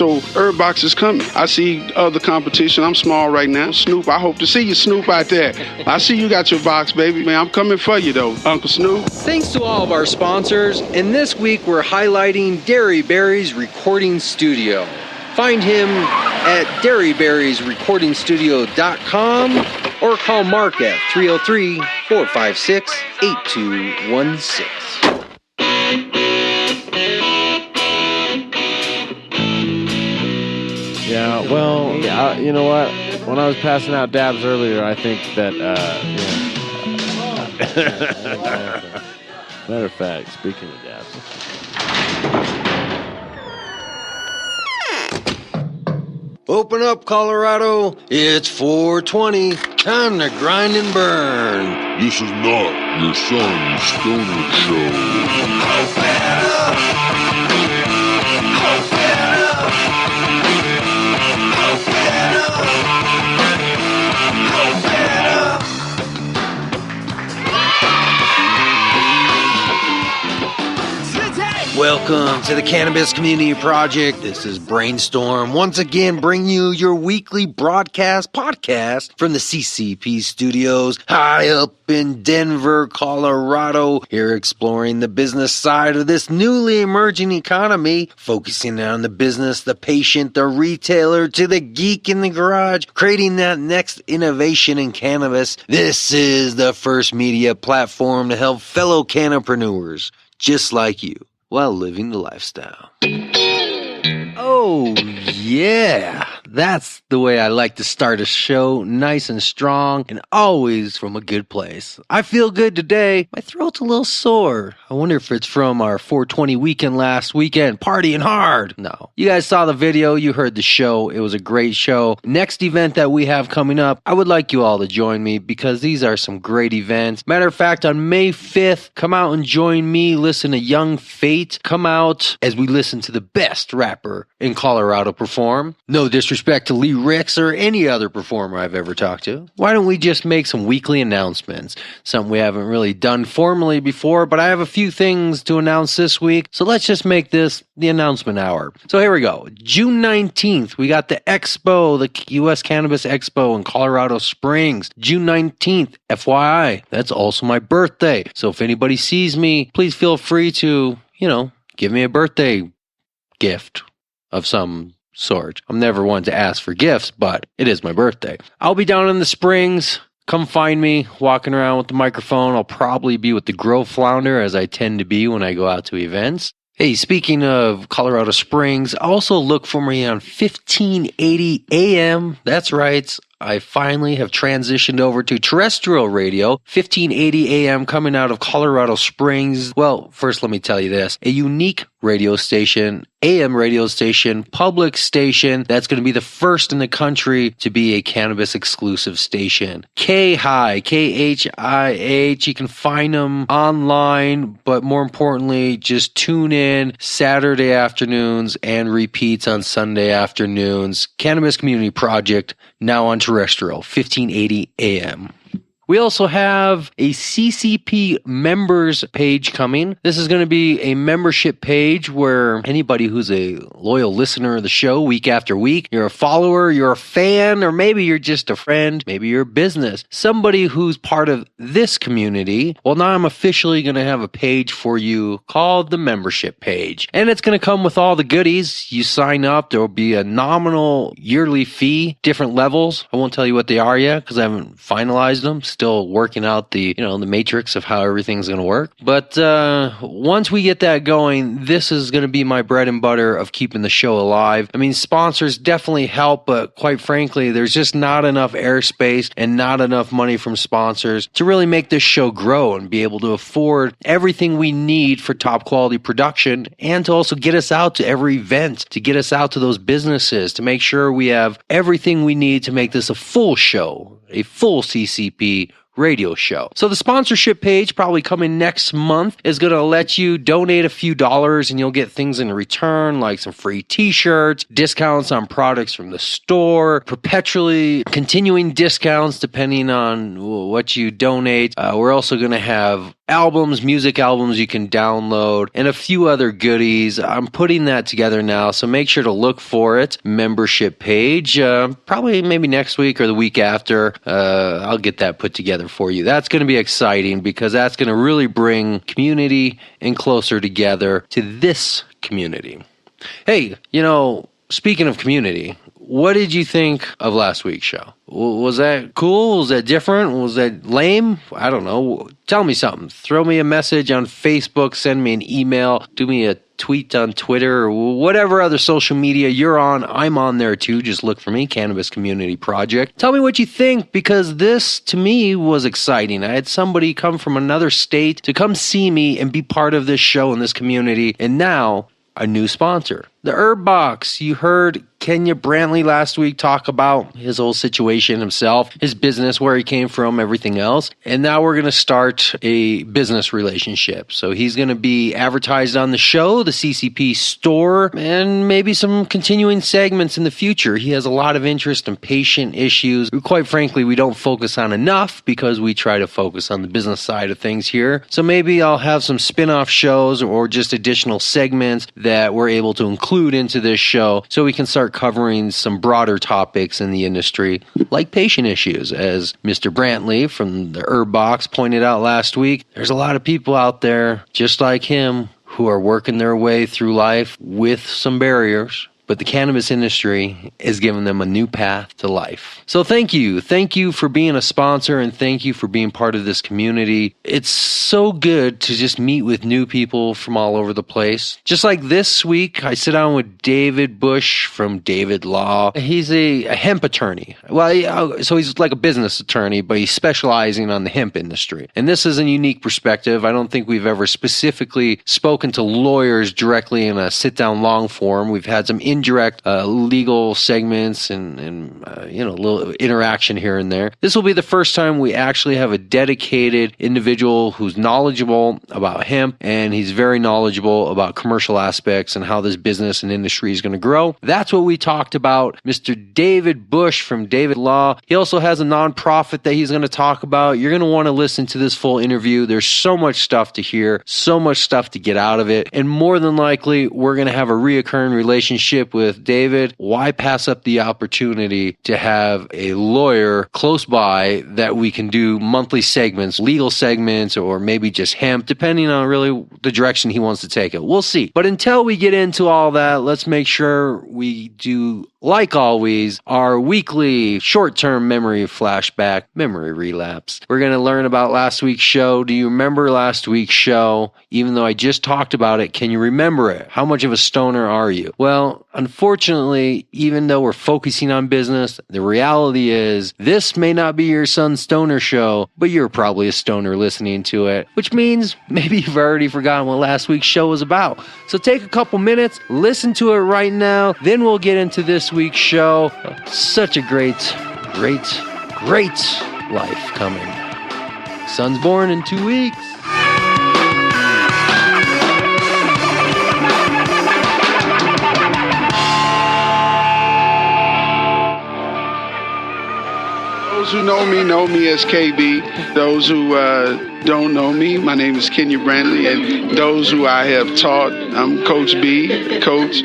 So herb box is coming. I see other competition. I'm small right now. Snoop, I hope to see you, Snoop, out there. I see you got your box, baby. Man, I'm coming for you, though, Uncle Snoop. Thanks to all of our sponsors, and this week we're highlighting Dairy Berry's Recording Studio. Find him at dairyberriesrecordingstudio.com or call Mark at 303-456-8216. Yeah, well, you know what? When I was passing out dabs earlier, I think that, matter of fact, speaking of dabs. Open up, Colorado. It's 420. Time to grind and burn. This is not your son's stoner show. Welcome to the Cannabis Community Project. This is Brainstorm. Once again, bring you your weekly podcast from the CCP studios high up in Denver, Colorado. Here exploring the business side of this newly emerging economy, focusing on the business, the patient, the retailer, to the geek in the garage, creating that next innovation in cannabis. This is the first media platform to help fellow cannapreneurs just like you while living the lifestyle. Oh, yeah. That's the way I like to start a show, nice and strong, and always from a good place. I feel good today. My throat's a little sore. I wonder if it's from our 420 weekend last weekend, partying hard. No. You guys saw the video. You heard the show. It was a great show. Next event that we have coming up, I would like you all to join me because these are some great events. Matter of fact, on May 5th, come out and join me. Listen to Young Fate. Come out as we listen to the best rapper in Colorado perform. No disrespect to Lee Ricks or any other performer I've ever talked to. Why don't we just make some weekly announcements? Something we haven't really done formally before, but I have a few things to announce this week. So let's just make this the announcement hour. So here we go. June 19th, we got the Expo, the U.S. Cannabis Expo in Colorado Springs. June 19th, FYI, that's also my birthday. So if anybody sees me, please feel free to, give me a birthday gift of some sort. I'm never one to ask for gifts, but it is my birthday. I'll be down in the Springs. Come find me, walking around with the microphone. I'll probably be with the Grow Flounder, as I tend to be when I go out to events. Hey, speaking of Colorado Springs, also look for me on 1580 AM. That's right. I finally have transitioned over to terrestrial radio, 1580 AM, coming out of Colorado Springs. Well, first let me tell you this, a unique radio station, AM radio station, public station, that's going to be the first in the country to be a cannabis exclusive station. K-High, K-H-I-H, you can find them online, but more importantly, just tune in Saturday afternoons and repeats on Sunday afternoons. Cannabis Community Project, now on terrestrial, 1580 AM. We also have a CCP members page coming. This is going to be a membership page where anybody who's a loyal listener of the show week after week, you're a follower, you're a fan, or maybe you're just a friend, maybe you're a business, somebody who's part of this community. Well, now I'm officially going to have a page for you called the membership page. And it's going to come with all the goodies. You sign up, there will be a nominal yearly fee, different levels. I won't tell you what they are yet because I haven't finalized them. Still working out the matrix of how everything's going to work. But once we get that going, this is going to be my bread and butter of keeping the show alive. I mean, sponsors definitely help, but quite frankly, there's just not enough airspace and not enough money from sponsors to really make this show grow and be able to afford everything we need for top quality production and to also get us out to every event, to get us out to those businesses, to make sure we have everything we need to make this a full show, a full CCP radio show. So the sponsorship page, probably coming next month, is going to let you donate a few dollars and you'll get things in return like some free t-shirts, discounts on products from the store, perpetually continuing discounts depending on what you donate. We're also going to have albums, music albums you can download, and a few other goodies. I'm putting that together now, so make sure to look for it. Membership page, probably maybe next week or the week after. I'll get that put together for you. That's going to be exciting because that's going to really bring community and closer together to this community. Hey, speaking of community, what did you think of last week's show? Was that cool? Was that different? Was that lame? I don't know. Tell me something. Throw me a message on Facebook. Send me an email. Do me a tweet on Twitter or whatever other social media you're on. I'm on there too. Just look for me, Cannabis Community Project. Tell me what you think, because this, to me, was exciting. I had somebody come from another state to come see me and be part of this show and this community. And now, a new sponsor. The Herb Box. You heard Kenya Brantley last week talk about his whole situation himself, his business, where he came from, everything else. And now we're going to start a business relationship. So he's going to be advertised on the show, the CCP store, and maybe some continuing segments in the future. He has a lot of interest in patient issues. Quite frankly, we don't focus on enough because we try to focus on the business side of things here. So maybe I'll have some spin-off shows or just additional segments that we're able to include into this show so we can start covering some broader topics in the industry, like patient issues. As Mr. Brantley from the Herb Box pointed out last week, there's a lot of people out there just like him who are working their way through life with some barriers. But the cannabis industry is giving them a new path to life. So thank you. Thank you for being a sponsor, and thank you for being part of this community. It's so good to just meet with new people from all over the place. Just like this week, I sit down with David Bush from David Law. He's a hemp attorney. Well, so he's like a business attorney, but he's specializing on the hemp industry. And this is a unique perspective. I don't think we've ever specifically spoken to lawyers directly in a sit-down long form. We've had some indirect legal segments and a little interaction here and there. This will be the first time we actually have a dedicated individual who's knowledgeable about hemp, and he's very knowledgeable about commercial aspects and how this business and industry is going to grow. That's what we talked about. Mr. David Bush from David Law. He also has a nonprofit that he's going to talk about. You're going to want to listen to this full interview. There's so much stuff to hear, so much stuff to get out of it, and more than likely, we're going to have a reoccurring relationship with David. Why pass up the opportunity to have a lawyer close by that we can do monthly segments, legal segments, or maybe just hemp, depending on really the direction he wants to take it. We'll see. But until we get into all that, let's make sure we do, like always, our weekly short-term memory flashback, memory relapse. We're going to learn about last week's show. Do you remember last week's show? Even though I just talked about it, can you remember it? How much of a stoner are you? Well, unfortunately, even though we're focusing on business, the reality is this may not be your son's stoner show, but you're probably a stoner listening to it, which means maybe you've already forgotten what last week's show was about. So take a couple minutes, listen to it right now, then we'll get into this week's show. Such a great life coming. Son's born in 2 weeks. Those who know me as KB. Those who don't know me, my name is Kenya Brantley. And those who I have taught, I'm Coach B, Coach.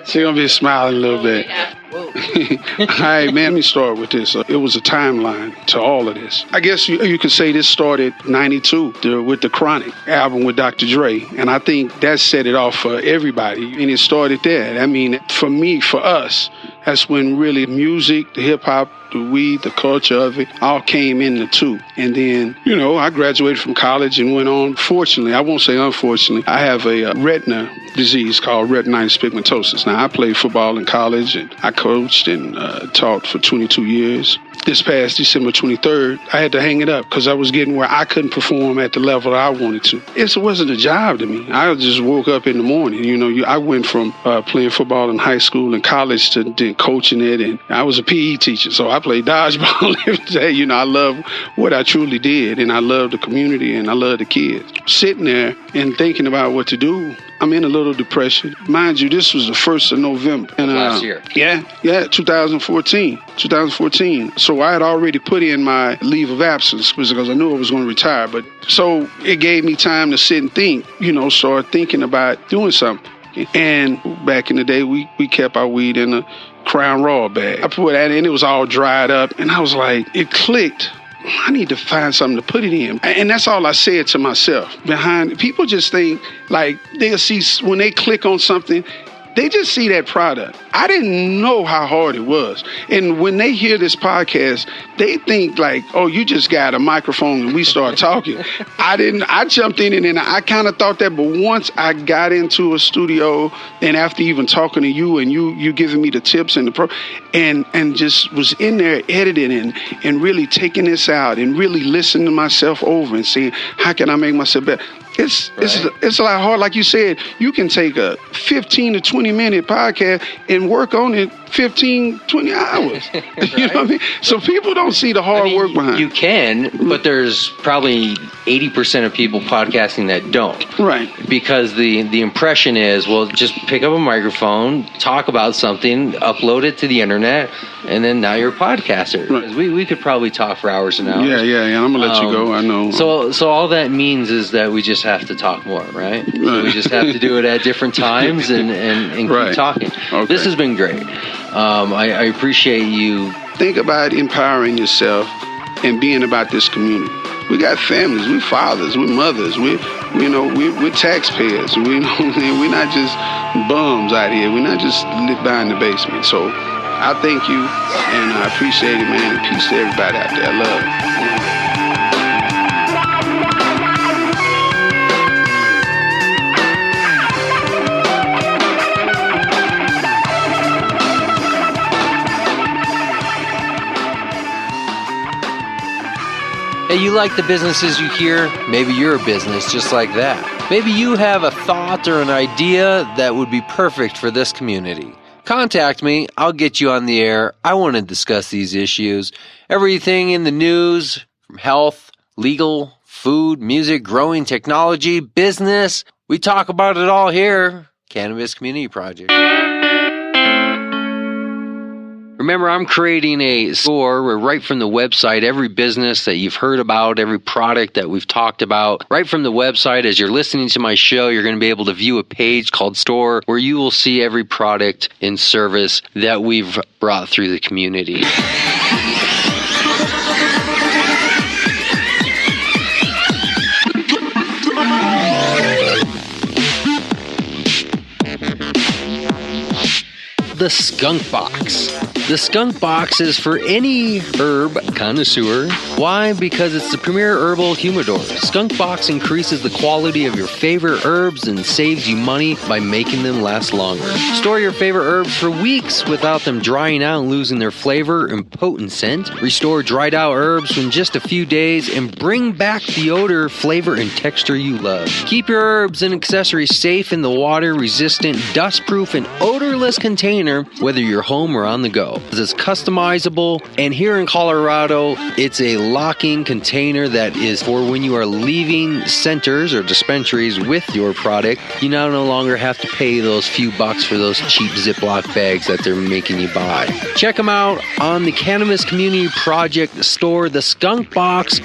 She's going to be smiling a little bit. All right, man, let me start with this. It was a timeline to all of this. I guess you could say this started 92 with the Chronic album with Dr. Dre. And I think that set it off for everybody. And it started there. I mean, for me, for us, that's when really music, the hip-hop, the weed, the culture of it, all came in the two. And then, I graduated from college and went on. Fortunately, I won't say unfortunately, I have a retina disease called retinitis pigmentosus. Now, I played football in college, and I coached and taught for 22 years. This past December 23rd, I had to hang it up because I was getting where I couldn't perform at the level I wanted to. It wasn't a job to me. I just woke up in the morning. I went from playing football in high school and college to then coaching it, and I was a PE teacher, so I played dodgeball every day. I love what I truly did, and I love the community, and I love the kids. sitting there and thinking about what to do, I'm in a little depression. Mind you, this was the 1st of November. And, last year. Yeah, 2014. So I had already put in my leave of absence because I knew I was going to retire. But so it gave me time to sit and think, start thinking about doing something. And back in the day, we kept our weed in a Crown Raw bag. I put that in, it was all dried up, and I was like, it clicked. I need to find something to put it in. And that's all I said to myself. People just think, like, they'll see, when they click on something, they just see that product. I didn't know how hard it was. And when they hear this podcast, they think like, oh, you just got a microphone and we start talking. I jumped in and I kind of thought that, but once I got into a studio and after even talking to you and you giving me the tips and and just was in there editing and really taking this out and really listening to myself over and saying, how can I make myself better? It's a lot hard. Like you said, you can take a 15 to 20 minute podcast and work on it 15, 20 hours. You know what I mean? So people don't see the hard work behind it. You can, but there's probably 80% of people podcasting that don't. Right. Because the impression is, well, just pick up a microphone, talk about something, upload it to the internet, and then now you're a podcaster. Right. We could probably talk for hours and hours. Yeah. I'm going to let you go. I know. So all that means is that we just have to talk more, right? So we just have to do it at different times and keep talking. Okay. This has been great. I appreciate you. Think about empowering yourself and being about this community. We got families, we're fathers, we're mothers, we're taxpayers. We're not just bums out here. We're not just behind the basement. So I thank you and I appreciate it, man. And peace to everybody out there. I love it. Hey, you like the businesses you hear? Maybe you're a business just like that. Maybe you have a thought or an idea that would be perfect for this community. Contact me. I'll get you on the air. I want to discuss these issues. Everything in the news, from health, legal, food, music, growing, technology, business. We talk about it all here. Cannabis Community Project. Remember, I'm creating a store where right from the website, every business that you've heard about, every product that we've talked about, right from the website, as you're listening to my show, you're going to be able to view a page called Store where you will see every product and service that we've brought through the community. The Skunk Box. The Skunk Box is for any herb connoisseur. Why? Because it's the premier herbal humidor. Skunk Box increases the quality of your favorite herbs and saves you money by making them last longer. Store your favorite herbs for weeks without them drying out and losing their flavor and potent scent. Restore dried out herbs in just a few days and bring back the odor, flavor, and texture you love. Keep your herbs and accessories safe in the water-resistant, dust-proof, and odorless container, whether you're home or on the go. It's customizable, and here in Colorado, it's a locking container that is for when you are leaving centers or dispensaries with your product. You now no longer have to pay those few bucks for those cheap Ziploc bags that they're making you buy. Check them out on the Cannabis Community Project store, the Skunk Box.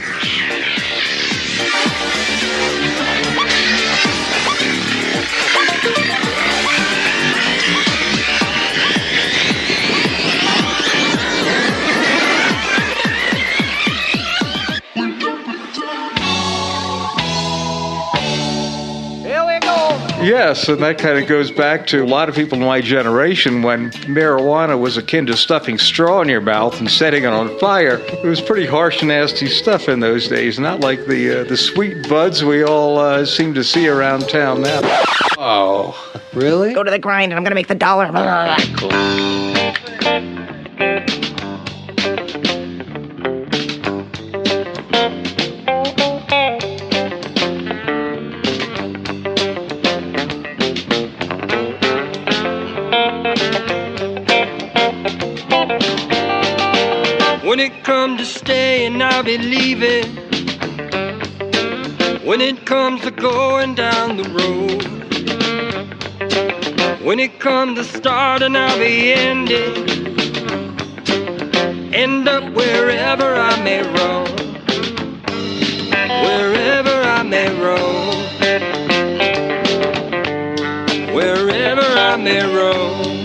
Yes, and that kind of goes back to a lot of people in my generation when marijuana was akin to stuffing straw in your mouth and setting it on fire. It was pretty harsh, nasty stuff in those days, not like the sweet buds we all seem to see around town now. Oh, really? Go to the grind and I'm going to make the dollar. Cool. When it come to staying, I'll be leaving. when it comes to going down the road. When it comes to starting, I'll be ending. End up wherever I may roam. Wherever I may roam. Wherever I may roam.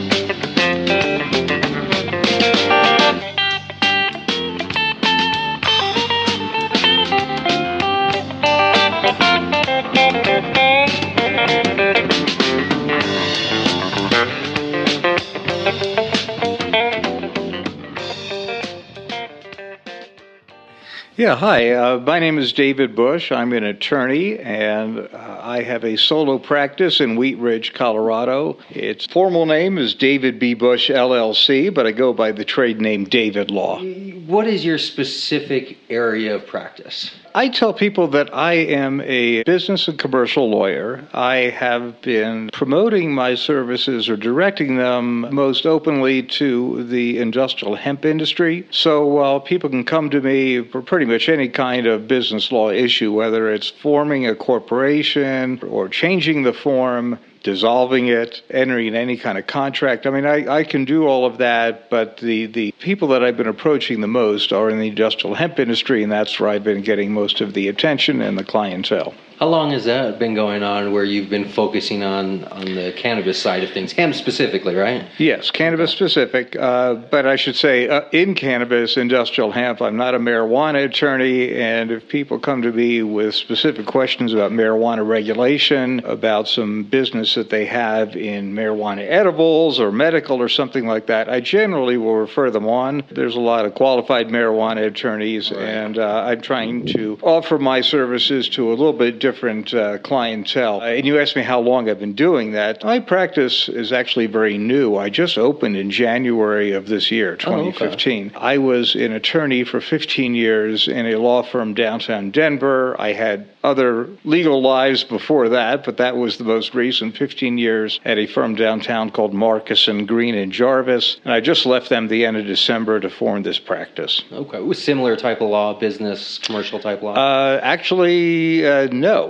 Yeah, hi. My name is David Bush. I'm an attorney, and I have a solo practice in Wheat Ridge, Colorado. Its formal name is David B. Bush, LLC, but I go by the trade name David Law. What is your specific area of practice? I tell people that I am a business and commercial lawyer. I have been promoting my services or directing them most openly to the industrial hemp industry. So while people can come to me for pretty much any kind of business law issue, whether it's forming a corporation or changing the form, dissolving it, entering any kind of contract. I mean, I can do all of that, but the people that I've been approaching the most are in the industrial hemp industry, and that's where I've been getting most of the attention and the clientele. How long has that been going on where you've been focusing on the cannabis side of things? Hemp specifically, right? Yes, cannabis specific, but I should say in cannabis, industrial hemp. I'm not a marijuana attorney, and if people come to me with specific questions about marijuana regulation, about some business that they have in marijuana edibles or medical or something like that, I generally will refer them on. There's a lot of qualified marijuana attorneys, right. And I'm trying to offer my services to a little bit different clientele. And you asked me how long I've been doing that. My practice is actually very new. I just opened in January of this year, 2015. Oh, okay. I was an attorney for 15 years in a law firm downtown Denver. I had other legal lives before that, but that was the most recent 15 years at a firm downtown called Marcus and Green and Jarvis. And I just left them the end of December to form this practice. Okay. It was similar type of law, business, commercial type law? Actually, no.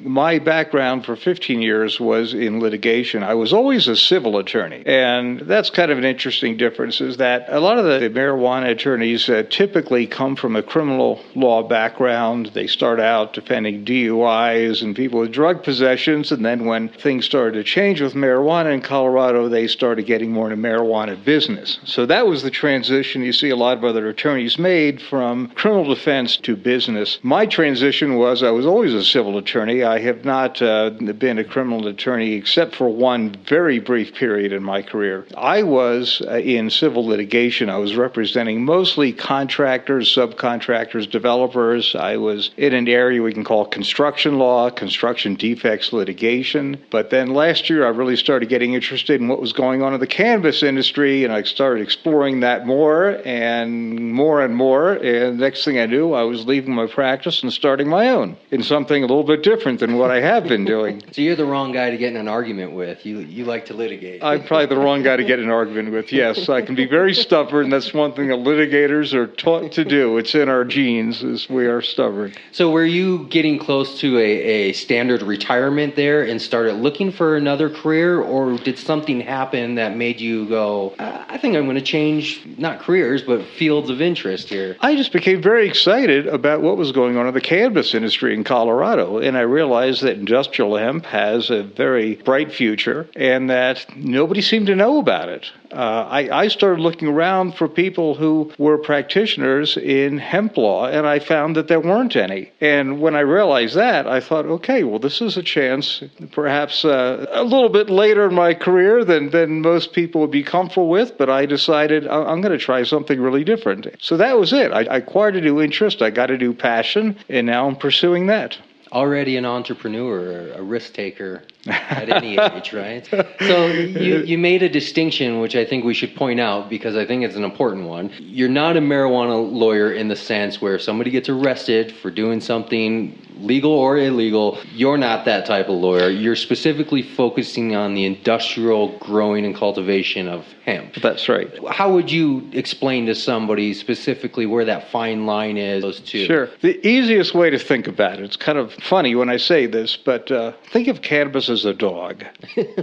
My background for 15 years was in litigation. I was always a civil attorney. And that's kind of an interesting difference, is that a lot of the marijuana attorneys typically come from a criminal law background. They start out defending DUIs and people with drug possessions, and then when things started to change with marijuana in Colorado, they started getting more into marijuana business. So that was the transition you see a lot of other attorneys made from criminal defense to business. My transition was I was always a civil attorney. I have not been a criminal attorney except for one very brief period in my career. I was in civil litigation. I was representing mostly contractors, subcontractors, developers. I was in an area we can call construction law, construction defects litigation. But then last year I really started getting interested in what was going on in the cannabis industry, and I started exploring that more and more and more. And next thing I knew, I was leaving my practice and starting my own in something a little bit different than what I have been doing. So you're the wrong guy to get in an argument with. You like to litigate. I'm probably the wrong guy to get in an argument with, yes. I can be very stubborn. That's one thing that litigators are taught to do. It's in our genes, is we are stubborn. So were you getting close to a standard retirement there and started looking for another career, or did something happen that made you go, I think I'm going to change, not careers, but fields of interest here? I just became very excited about what was going on in the cannabis industry in Colorado, and I realized that industrial hemp has a very bright future and that nobody seemed to know about it. I started looking around for people who were practitioners in hemp law, and I found that there weren't any. And when I realized that, I thought, okay, well, this is a chance, perhaps a little bit later in my career than most people would be comfortable with, but I decided I'm going to try something really different. So that was it. I acquired a new interest, I got a new passion, and now I'm pursuing that. Already an entrepreneur, a risk taker. at any age, right? So you made a distinction, which I think we should point out because I think it's an important one. You're not a marijuana lawyer in the sense where if somebody gets arrested for doing something legal or illegal, you're not that type of lawyer. You're specifically focusing on the industrial growing and cultivation of hemp. That's right. How would you explain to somebody specifically where that fine line is, those two? Sure. The easiest way to think about it, it's kind of funny when I say this, but think of cannabis as a dog.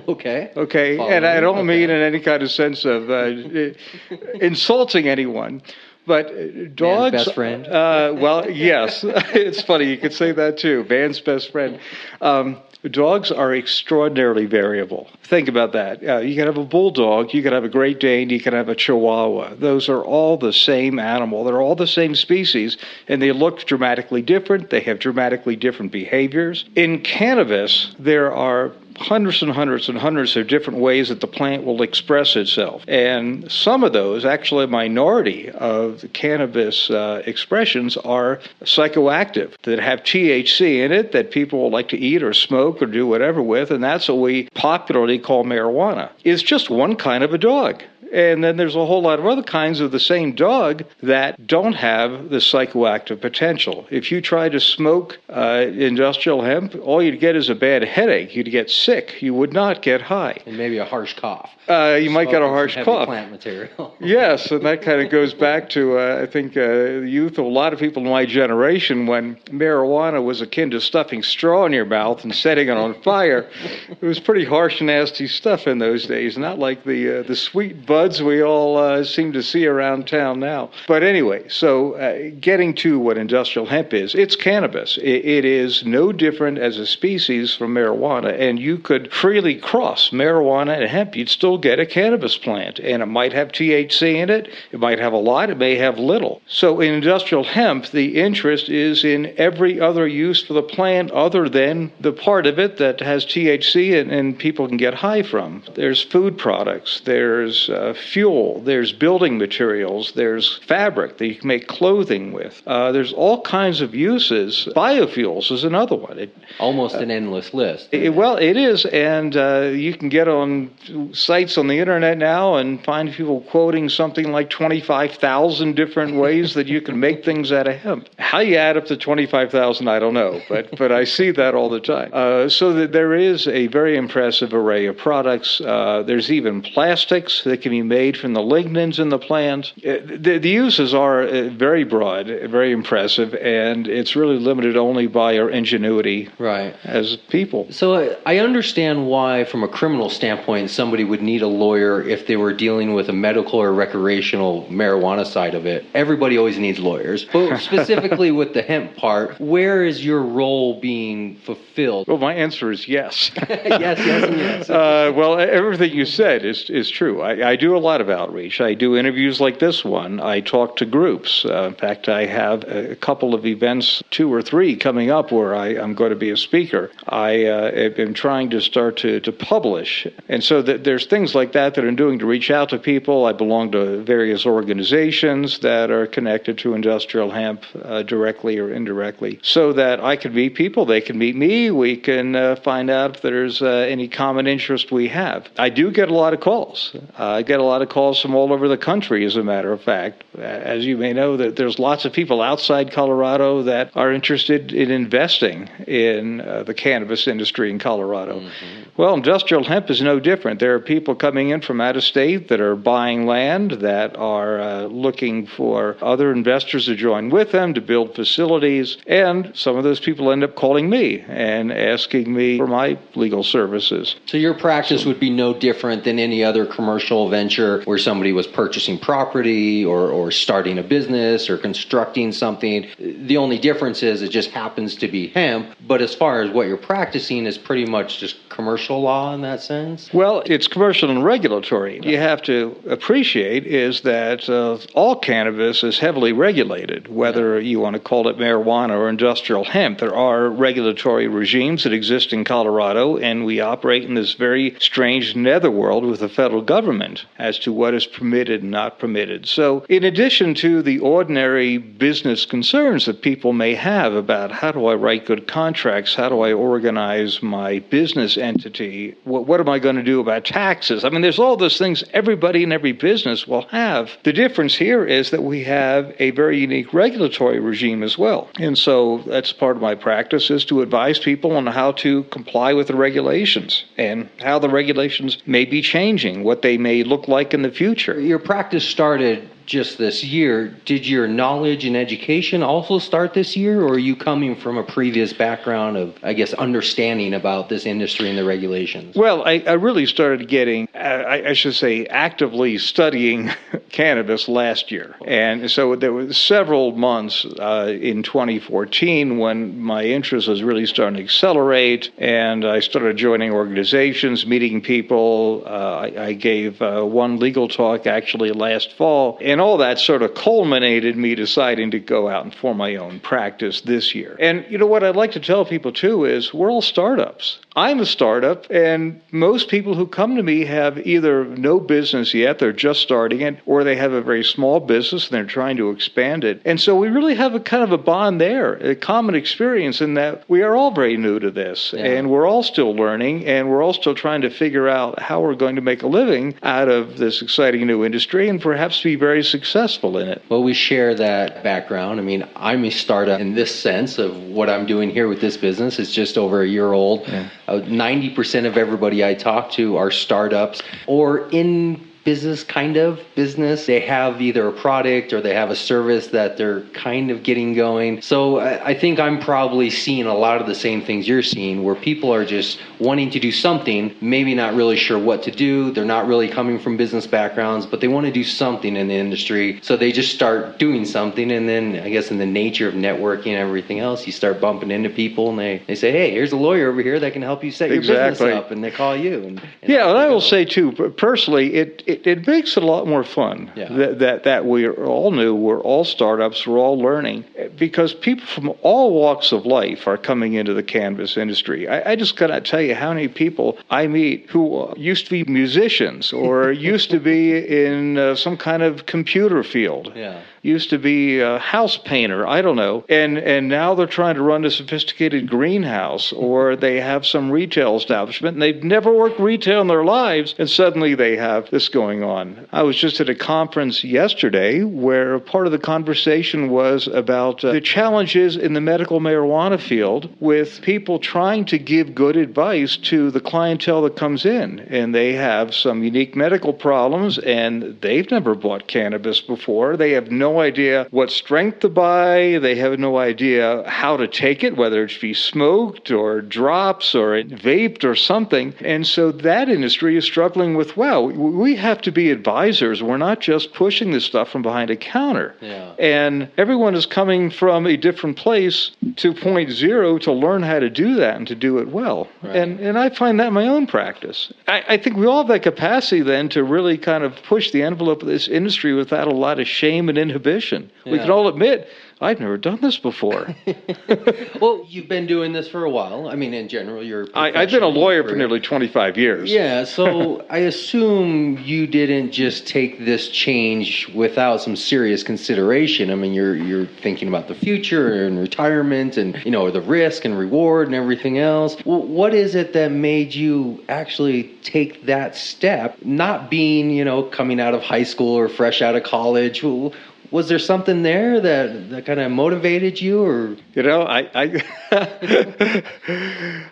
Okay. Okay, and I don't mean in any kind of sense of insulting anyone. But dogs... Man's best friend? Well, yes. It's funny, you could say that too. Man's best friend. Dogs are extraordinarily variable. Think about that. You can have a bulldog, you can have a Great Dane, you can have a Chihuahua. Those are all the same animal. They're all the same species, and they look dramatically different. They have dramatically different behaviors. In cannabis, there are hundreds and hundreds and hundreds of different ways that the plant will express itself. And some of those, actually a minority of the cannabis expressions, are psychoactive, that have THC in it, that people will like to eat or smoke or do whatever with, and that's what we popularly call marijuana. It's just one kind of a dog. And then there's a whole lot of other kinds of the same dog that don't have the psychoactive potential. If you try to smoke industrial hemp, all you'd get is a bad headache. You'd get sick. You would not get high. And maybe a harsh cough. You might get a harsh cough. Plant material. Yes, and that kind of goes back to, I think, the youth of a lot of people in my generation when marijuana was akin to stuffing straw in your mouth and setting it on fire. It was pretty harsh, nasty stuff in those days, not like the sweet buds we all seem to see around town now. But anyway, so getting to what industrial hemp is, it's cannabis. It is no different as a species from marijuana, and you could freely cross marijuana and hemp. You'd still get a cannabis plant, and it might have THC in it. It might have a lot. It may have little. So in industrial hemp, the interest is in every other use for the plant other than the part of it that has THC and people can get high from. There's food products. There's fuel. There's building materials. There's fabric that you can make clothing with. There's all kinds of uses. Biofuels is another one. Almost an endless list. Well, it is, and you can get on sites on the internet now and find people quoting something like 25,000 different ways that you can make things out of hemp. How you add up to 25,000, I don't know, but I see that all the time. So that there is a very impressive array of products. There's even plastics that can be made from the lignins in the plant. The uses are very broad, very impressive, and it's really limited only by our ingenuity as people. So I understand why, from a criminal standpoint, somebody would need a lawyer if they were dealing with a medical or recreational marijuana side of it. Everybody always needs lawyers. But specifically with the hemp part, where is your role being fulfilled? Well, my answer is yes. Yes, and yes. Well, everything you said is true. I do a lot of outreach. I do interviews like this one. I talk to groups. In fact, I have a couple of events, 2 or 3, coming up where I'm going to be a speaker. I am trying to start to publish. And so there's things like that I'm doing to reach out to people. I belong to various organizations that are connected to industrial hemp directly or indirectly so that I can meet people. They can meet me. We can find out if there's any common interest we have. I do get a lot of calls. I get a lot of calls from all over the country, as a matter of fact. As you may know, that there's lots of people outside Colorado that are interested in investing in the cannabis industry in Colorado. Mm-hmm. Well, industrial hemp is no different. There are people coming in from out of state that are buying land, that are looking for other investors to join with them to build facilities, and some of those people end up calling me and asking me for my legal services. So your practice would be no different than any other commercial venture where somebody was purchasing property or starting a business or constructing something. The only difference is it just happens to be hemp, but as far as what you're practicing is pretty much just commercial law in that sense? Well, it's commercial and regulatory. You have to appreciate is that all cannabis is heavily regulated, whether you want to call it marijuana or industrial hemp. There are regulatory regimes that exist in Colorado, and we operate in this very strange netherworld with the federal government. as to what is permitted and not permitted. So in addition to the ordinary business concerns that people may have about how do I write good contracts, how do I organize my business entity, what am I going to do about taxes? I mean, there's all those things everybody in every business will have. The difference here is that we have a very unique regulatory regime as well. And so that's part of my practice, is to advise people on how to comply with the regulations and how the regulations may be changing, what they may look like in the future. Your practice started just this year. Did your knowledge and education also start this year, or are you coming from a previous background of, I guess, understanding about this industry and the regulations? Well, I really started getting, I should say, actively studying cannabis last year. And so there were several months in 2014 when my interest was really starting to accelerate, and I started joining organizations, meeting people. I gave one legal talk actually last fall. And all that sort of culminated me deciding to go out and form my own practice this year. And you know what I'd like to tell people too is we're all startups. I'm a startup, and most people who come to me have either no business yet, they're just starting it, or they have a very small business and they're trying to expand it. And so we really have a kind of a bond there, a common experience in that we are all very new to this, and we're all still learning, and we're all still trying to figure out how we're going to make a living out of this exciting new industry and perhaps be very successful in it. Well, we share that background. I mean, I'm a startup in this sense of what I'm doing here with this business. It's just over a year old. 90% of everybody I talk to are startups or in business, kind of business. They have either a product or they have a service that they're kind of getting going. So I think I'm probably seeing a lot of the same things you're seeing, where people are just wanting to do something, maybe not really sure what to do. They're not really coming from business backgrounds, but they want to do something in the industry. So they just start doing something. And then I guess in the nature of networking and everything else, you start bumping into people and they say, hey, here's a lawyer over here that can help you set your business up. And they call you. And I will say too, personally, it makes it a lot more fun that we are all new, we're all startups, we're all learning, because people from all walks of life are coming into the cannabis industry. I just cannot tell you how many people I meet who used to be musicians or used to be in some kind of computer field. Used to be a house painter, I don't know, and now they're trying to run a sophisticated greenhouse, or they have some retail establishment, and they've never worked retail in their lives, and suddenly they have this going on. I was just at a conference yesterday where part of the conversation was about the challenges in the medical marijuana field with people trying to give good advice to the clientele that comes in, and they have some unique medical problems, and they've never bought cannabis before. They have no idea what strength to buy. They have no idea how to take it, whether it be smoked or drops or vaped or something. And so that industry is struggling with, we have to be advisors. We're not just pushing this stuff from behind a counter. And everyone is coming from a different place to point zero to learn how to do that and to do it well. And I find that in my own practice. I think we all have that capacity then to really kind of push the envelope of this industry without a lot of shame and inhibition. We can all admit, I've never done this before. Well, you've been doing this for a while. I mean, in general, you're I've been a lawyer for nearly 25 years. Yeah, so I assume you didn't just take this change without some serious consideration. I mean, you're thinking about the future and retirement and, the risk and reward and everything else. Well, what is it that made you actually take that step, not being, coming out of high school or fresh out of college? Was there something there that kind of motivated you, or?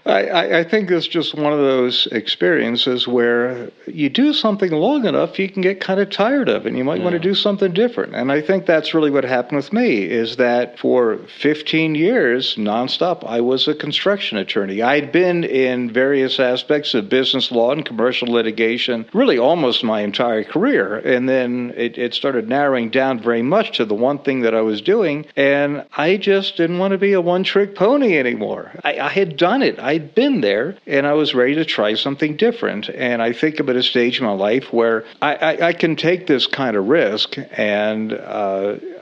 I think it's just one of those experiences where you do something long enough, you can get kind of tired of it, and you might want to do something different. And I think that's really what happened with me, is that for 15 years, nonstop, I was a construction attorney. I'd been in various aspects of business law and commercial litigation, really almost my entire career. And then it started narrowing down very much to the one thing that I was doing, and I just didn't want to be a one-trick pony anymore. I had done it. I'd been there, and I was ready to try something different. And I think I'm at a stage in my life where I can take this kind of risk, and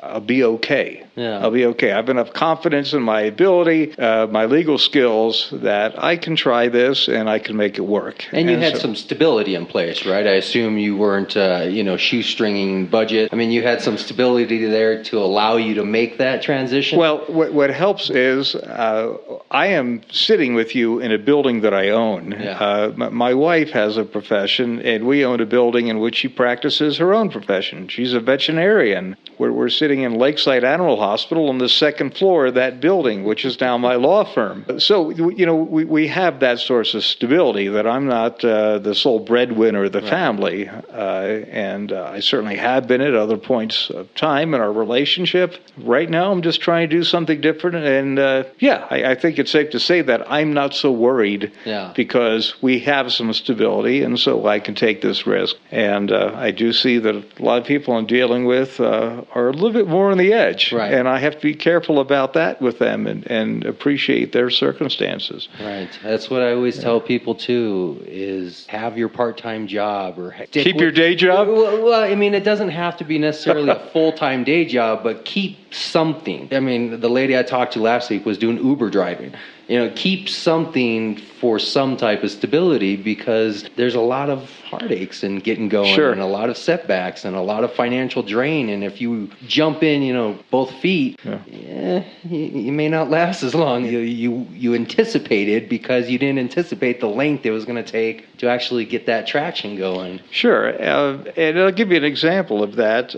I'll be okay. Yeah. I'll be okay. I have enough confidence in my ability, my legal skills, that I can try this and I can make it work. And you had some stability in place, right? I assume you weren't, shoestringing budget. I mean, you had some stability there to allow you to make that transition. Well, what helps is I am sitting with you in a building that I own. Yeah. My wife has a profession, and we own a building in which she practices her own profession. She's a veterinarian. We're sitting in Lakeside Animal Hospital on the second floor of that building, which is now my law firm. So, we have that source of stability, that I'm not the sole breadwinner of the family. And I certainly have been at other points of time in our relationship. Right now, I'm just trying to do something different. And I think it's safe to say that I'm not so worried because we have some stability, and so I can take this risk. And I do see that a lot of people I'm dealing with are a little bit more on the edge. Right. And I have to be careful about that with them and appreciate their circumstances. Right. That's what I always tell people, too, is have your part-time job or keep your day job? Well, I mean, it doesn't have to be necessarily a full-time day job, but keep something. I mean, the lady I talked to last week was doing Uber driving. Keep something for some type of stability, because there's a lot of heartaches in getting going, Sure. and a lot of setbacks and a lot of financial drain. And if you jump in, both feet, you may not last as long. You anticipated, because you didn't anticipate the length it was going to take to actually get that traction going. Sure. And I'll give you an example of that.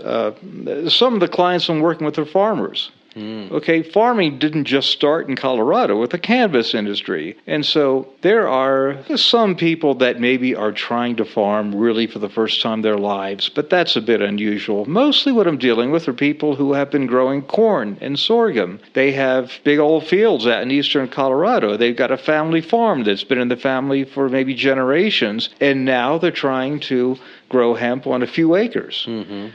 Some of the clients I'm working with are farmers. Okay, farming didn't just start in Colorado with the cannabis industry. And so there are some people that maybe are trying to farm really for the first time in their lives, but that's a bit unusual. Mostly what I'm dealing with are people who have been growing corn and sorghum. They have big old fields out in eastern Colorado. They've got a family farm that's been in the family for maybe generations, and now they're trying to grow hemp on a few acres. Mm-hmm.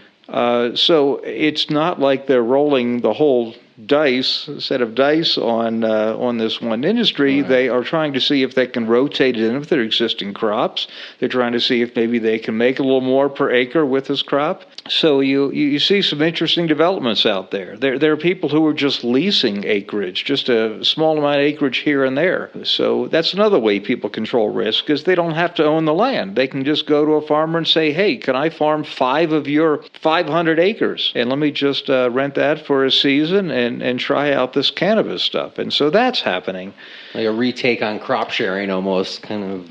So it's not like they're rolling the whole set of dice on this one industry. Right. They are trying to see if they can rotate it in with their existing crops. They're trying to see if maybe they can make a little more per acre with this crop. So you see some interesting developments out there. There are people who are just leasing acreage, just a small amount of acreage here and there. So that's another way people control risk, is they don't have to own the land. They can just go to a farmer and say, hey, can I farm 5 of your 500 acres? And let me just rent that for a season and try out this cannabis stuff. And so that's happening. Like a retake on crop sharing, almost, kind of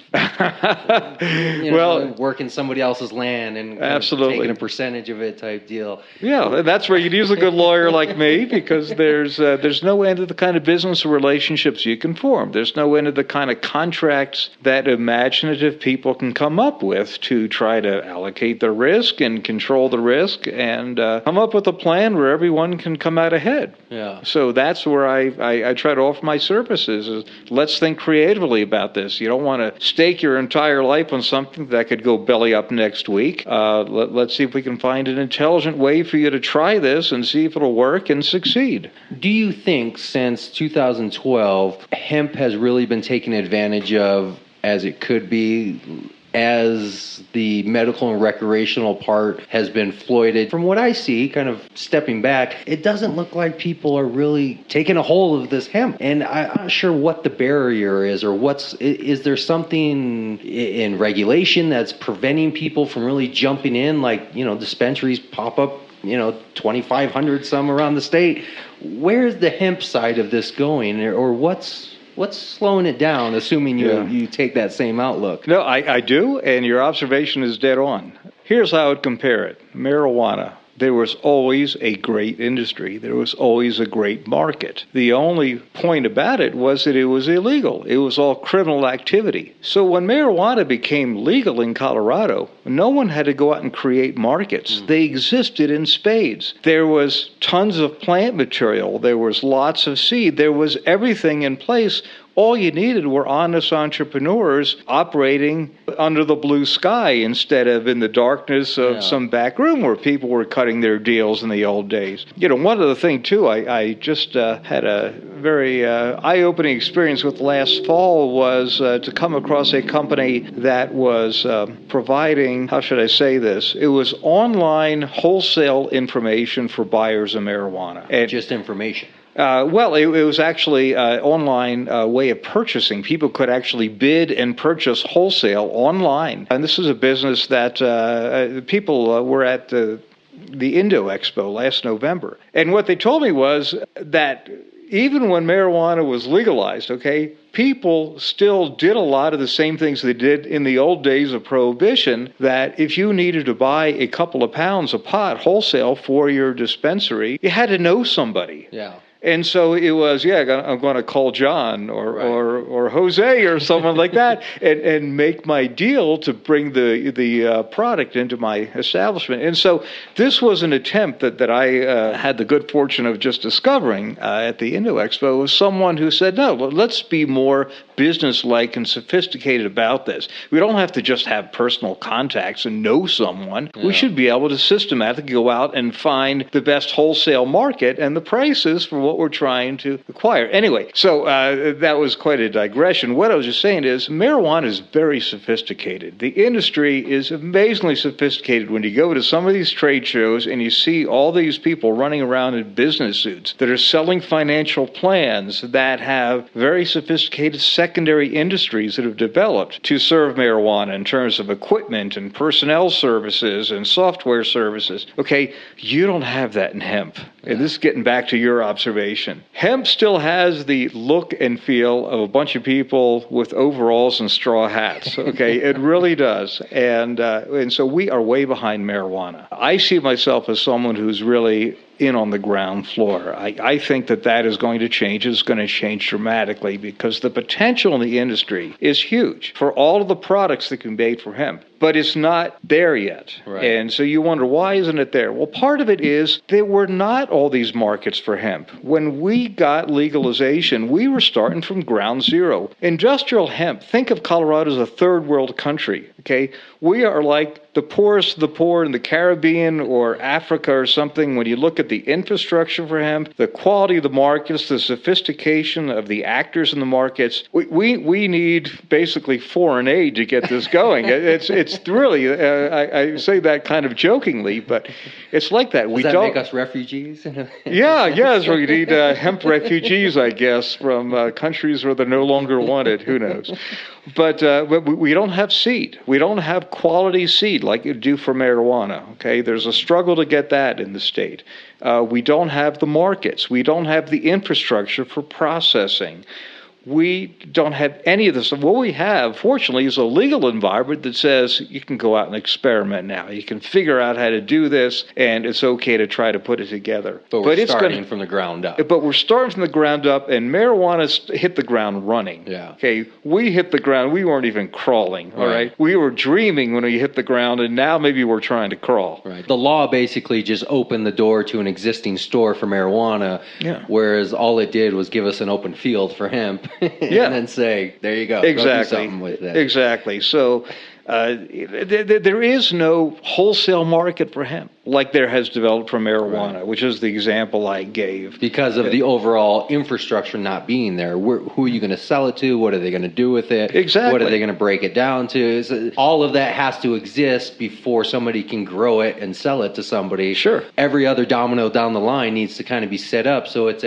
working somebody else's land and absolutely taking a percentage of it type deal. Yeah, that's where you'd use a good lawyer like me, because there's no end to the kind of business relationships you can form. There's no end to the kind of contracts that imaginative people can come up with to try to allocate the risk and control the risk and come up with a plan where everyone can come out ahead. Yeah. So that's where I try to offer my services, is let's think creatively about this. You don't want to stake your entire life on something that could go belly up next week. Let's see if we can find an intelligent way for you to try this and see if it'll work and succeed. Do you think since 2012, hemp has really been taken advantage of as it could be, as the medical and recreational part has been floyded? From what I see, kind of stepping back, it doesn't look like people are really taking a hold of this hemp. And I'm not sure what the barrier is, or is there something in regulation that's preventing people from really jumping in? Like, dispensaries pop up, 2,500 some around the state. Where's the hemp side of this going, or what's slowing it down, assuming you take that same outlook? No, I do, and your observation is dead on. Here's how I would compare it. Marijuana. There was always a great industry. There was always a great market. The only point about it was that it was illegal. It was all criminal activity. So when marijuana became legal in Colorado, no one had to go out and create markets. They existed in spades. There was tons of plant material. There was lots of seed. There was everything in place. all you needed were honest entrepreneurs operating under the blue sky instead of in the darkness of some back room where people were cutting their deals in the old days. One other thing, too, I just had a very eye-opening experience with last fall was to come across a company that was providing, how should I say this? It was online wholesale information for buyers of marijuana. And just information. Well, it was actually an online way of purchasing. People could actually bid and purchase wholesale online. And this is a business that people were at the Indo Expo last November. And what they told me was that even when marijuana was legalized, people still did a lot of the same things they did in the old days of Prohibition, that if you needed to buy a couple of pounds of pot wholesale for your dispensary, you had to know somebody. Yeah. And so it was, I'm going to call John or Jose or someone like that and make my deal to bring the product into my establishment. And so this was an attempt that I had the good fortune of just discovering at the Indo Expo, was someone who said, no, let's be more business-like and sophisticated about this. We don't have to just have personal contacts and know someone. Yeah. We should be able to systematically go out and find the best wholesale market and the prices for what we're trying to acquire. Anyway, so that was quite a digression. What I was just saying is marijuana is very sophisticated. The industry is amazingly sophisticated. When you go to some of these trade shows and you see all these people running around in business suits that are selling financial plans that have very sophisticated secondary industries that have developed to serve marijuana in terms of equipment and personnel services and software services. You don't have that in hemp. And this is getting back to your observation. Hemp still has the look and feel of a bunch of people with overalls and straw hats. It really does. And so we are way behind marijuana. I see myself as someone who's really in on the ground floor. I think that is going to change. It's going to change dramatically because the potential in the industry is huge for all of the products that can be made from hemp. But it's not there yet. Right. And so you wonder, why isn't it there? Well, part of it is there were not all these markets for hemp. When we got legalization, we were starting from ground zero. Industrial hemp, think of Colorado as a third world country. We are like the poorest of the poor in the Caribbean or Africa or something. When you look at the infrastructure for hemp, the quality of the markets, the sophistication of the actors in the markets, we need basically foreign aid to get this going. It's really, I say that kind of jokingly, but it's like that. Does that make us refugees? Yes, we need hemp refugees, I guess, from countries where they're no longer wanted. Who knows? But we don't have seed. We don't have quality seed like you do for marijuana. There's a struggle to get that in the state. We don't have the markets. We don't have the infrastructure for processing. We don't have any of this. What we have, fortunately, is a legal environment that says you can go out and experiment now. You can figure out how to do this, and it's okay to try to put it together. But we're starting from the ground up. But we're starting from the ground up, and marijuana hit the ground running. Yeah. We hit the ground. We weren't even crawling, all right? We were dreaming when we hit the ground, and now maybe we're trying to crawl. Right. The law basically just opened the door to an existing store for marijuana, whereas all it did was give us an open field for hemp. And then say, there you go. Exactly. Go do something with that. Exactly. So there is no wholesale market for hemp like there has developed for marijuana, which is the example I gave. Because of the overall infrastructure not being there. Who are you going to sell it to? What are they going to do with it? Exactly. What are they going to break it down to? So all of that has to exist before somebody can grow it and sell it to somebody. Sure. Every other domino down the line needs to kind of be set up. So it's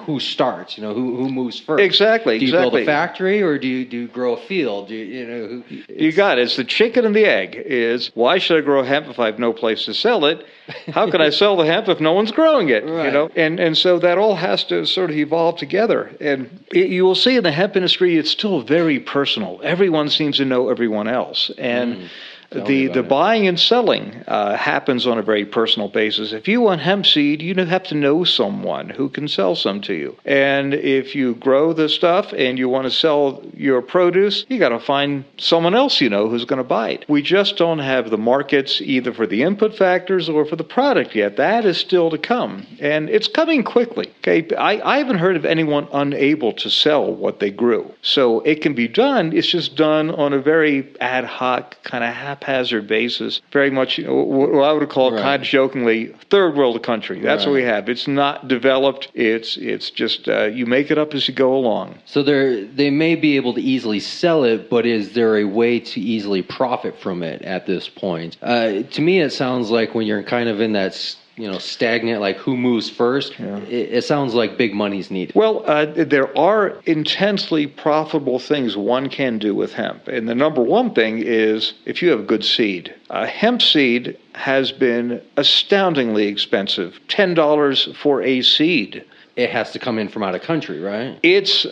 who starts, who moves first. Exactly. Do you build a factory or do you grow a field? You got it. It's the chicken and the egg. Is why should I grow hemp if I have no place to sell it? How can I sell the hemp if no one's growing it? Right. And so that all has to sort of evolve together. And you will see in the hemp industry, it's still very personal. Everyone seems to know everyone else. And The buying and selling happens on a very personal basis. If you want hemp seed, you have to know someone who can sell some to you. And if you grow the stuff and you want to sell your produce, you got to find someone else who's going to buy it. We just don't have the markets either for the input factors or for the product yet. That is still to come, and it's coming quickly. Okay, I haven't heard of anyone unable to sell what they grew. So it can be done. It's just done on a very ad hoc, kind of haphazard basis. Very much what I would call, kind of jokingly, third world country. That's what we have. It's not developed. It's just you make it up as you go along. So they may be able to easily sell it, but is there a way to easily profit from it at this point? To me, it sounds like when you're kind of in that stagnant, like who moves first, it sounds like big money's needed. Well, there are intensely profitable things one can do with hemp. And the number one thing is if you have good seed. Hemp seed has been astoundingly expensive, $10 for a seed. It has to come in from out of country, right? It's,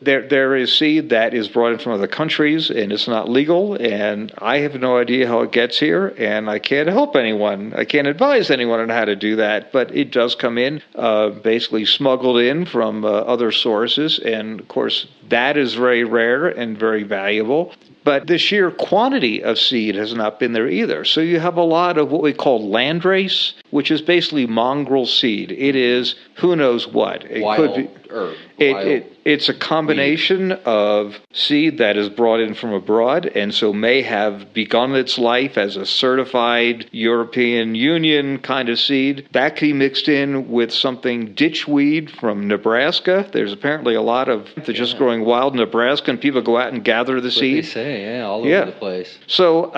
there is seed that is brought in from other countries, and it's not legal, and I have no idea how it gets here, and I can't help anyone. I can't advise anyone on how to do that, but it does come in, basically smuggled in from other sources, and of course that is very rare and very valuable. But the sheer quantity of seed has not been there either. So you have a lot of what we call landrace, which is basically mongrel seed. It is who knows what. It could be herb. It's a combination of seed that is brought in from abroad and so may have begun its life as a certified European Union kind of seed. That can be mixed in with something ditchweed from Nebraska. There's apparently a lot of just growing wild in Nebraska, and people go out and gather the seed. They say, all over the place. So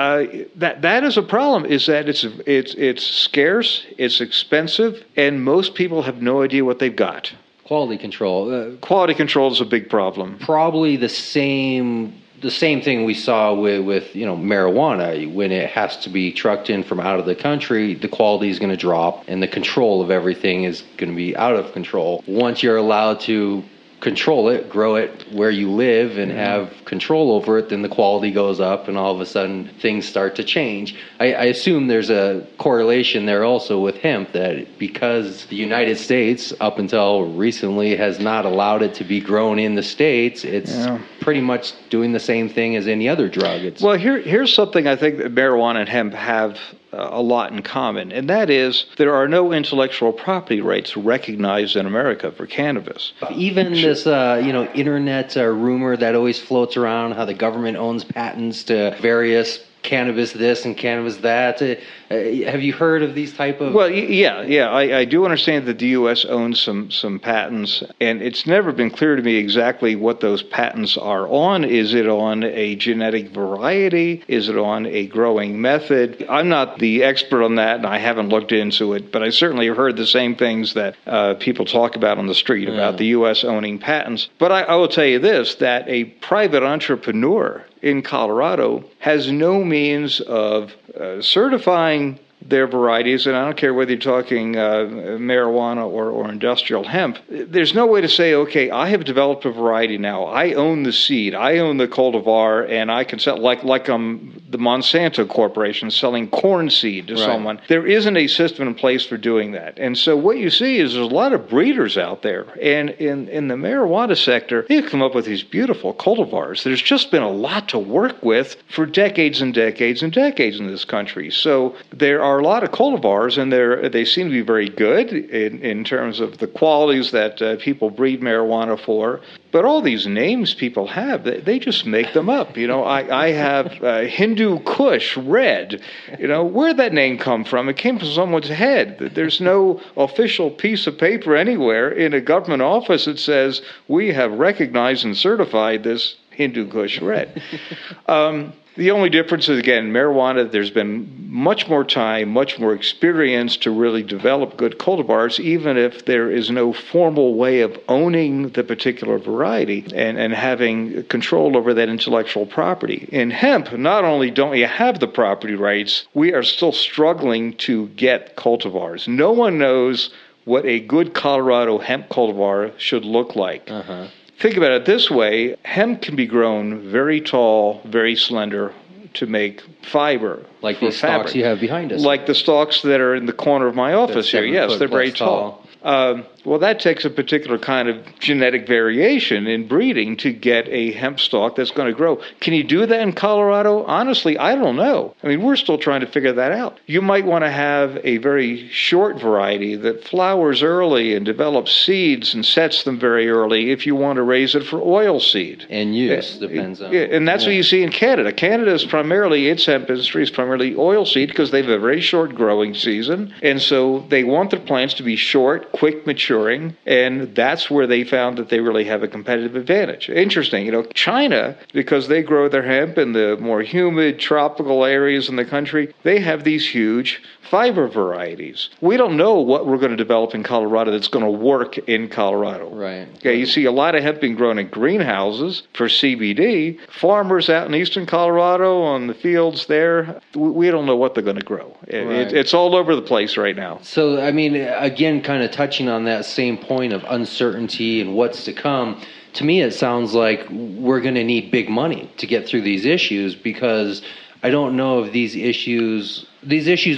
that is a problem, is that it's scarce, it's expensive, and most people have no idea what they've got. Quality control. Quality control is a big problem. Probably the same thing we saw with marijuana. When it has to be trucked in from out of the country, the quality is going to drop, and the control of everything is going to be out of control. Once you're allowed to control it, grow it where you live, and have control over it, then the quality goes up, and all of a sudden things start to change. I assume there's a correlation there also with hemp, that because the United States up until recently has not allowed it to be grown in the States, it's pretty much doing the same thing as any other drug. Here's something I think that marijuana and hemp have a lot in common, and that is there are no intellectual property rights recognized in America for cannabis. Even this, internet rumor that always floats around, how the government owns patents to various cannabis this and cannabis that. Have you heard of these type of... Well, yeah. I do understand that the U.S. owns some patents, and it's never been clear to me exactly what those patents are on. Is it on a genetic variety? Is it on a growing method? I'm not the expert on that, and I haven't looked into it, but I certainly have heard the same things that people talk about on the street about the U.S. owning patents. But I will tell you this, that a private entrepreneur in Colorado has no means of certifying their varieties, and I don't care whether you're talking marijuana or industrial hemp. There's no way to say, okay, I have developed a variety now. I own the seed. I own the cultivar, and I can sell like the Monsanto Corporation selling corn seed to someone. There isn't a system in place for doing that. And so what you see is there's a lot of breeders out there. And in the marijuana sector, they've come up with these beautiful cultivars. There's just been a lot to work with for decades and decades and decades in this country. So there are a lot of cultivars, and they seem to be very good in terms of the qualities that people breed marijuana for. But all these names people have, they just make them up. I have Hindu Kush Red. Where'd that name come from? It came from someone's head. There's no official piece of paper anywhere in a government office that says we have recognized and certified this Hindu Kush Red. The only difference is, again, marijuana, there's been much more time, much more experience to really develop good cultivars, even if there is no formal way of owning the particular variety and having control over that intellectual property. In hemp, not only don't you have the property rights, we are still struggling to get cultivars. No one knows what a good Colorado hemp cultivar should look like. Think about it this way. Hemp can be grown very tall, very slender, to make fiber. Like for these fabric. stalks you have behind us. Like the stalks that are in the corner of my office here. Yes, they're very tall. Well, that takes a particular kind of genetic variation in breeding to get a hemp stalk that's going to grow. Can you do that in Colorado? Honestly, I don't know. I mean, we're still trying to figure that out. You might want to have a very short variety that flowers early and develops seeds and sets them very early if you want to raise it for oil seed. And use, depends on. Yeah, and that's what you see in Canada. Canada is primarily, its hemp industry is primarily oil seed because they have a very short growing season. And so they want their plants to be short, quick maturing, and that's where they found that they really have a competitive advantage. Interesting, China, because they grow their hemp in the more humid tropical areas in the country, they have these huge fiber varieties. We don't know what we're going to develop in Colorado that's going to work in Colorado. Right. Okay, you see a lot of hemp being grown in greenhouses for CBD. Farmers out in eastern Colorado on the fields there, we don't know what they're going to grow. It's all over the place right now. So, I mean, again, kind of touching on that same point of uncertainty and what's to come, to me it sounds like we're going to need big money to get through these issues, because I don't know if these issues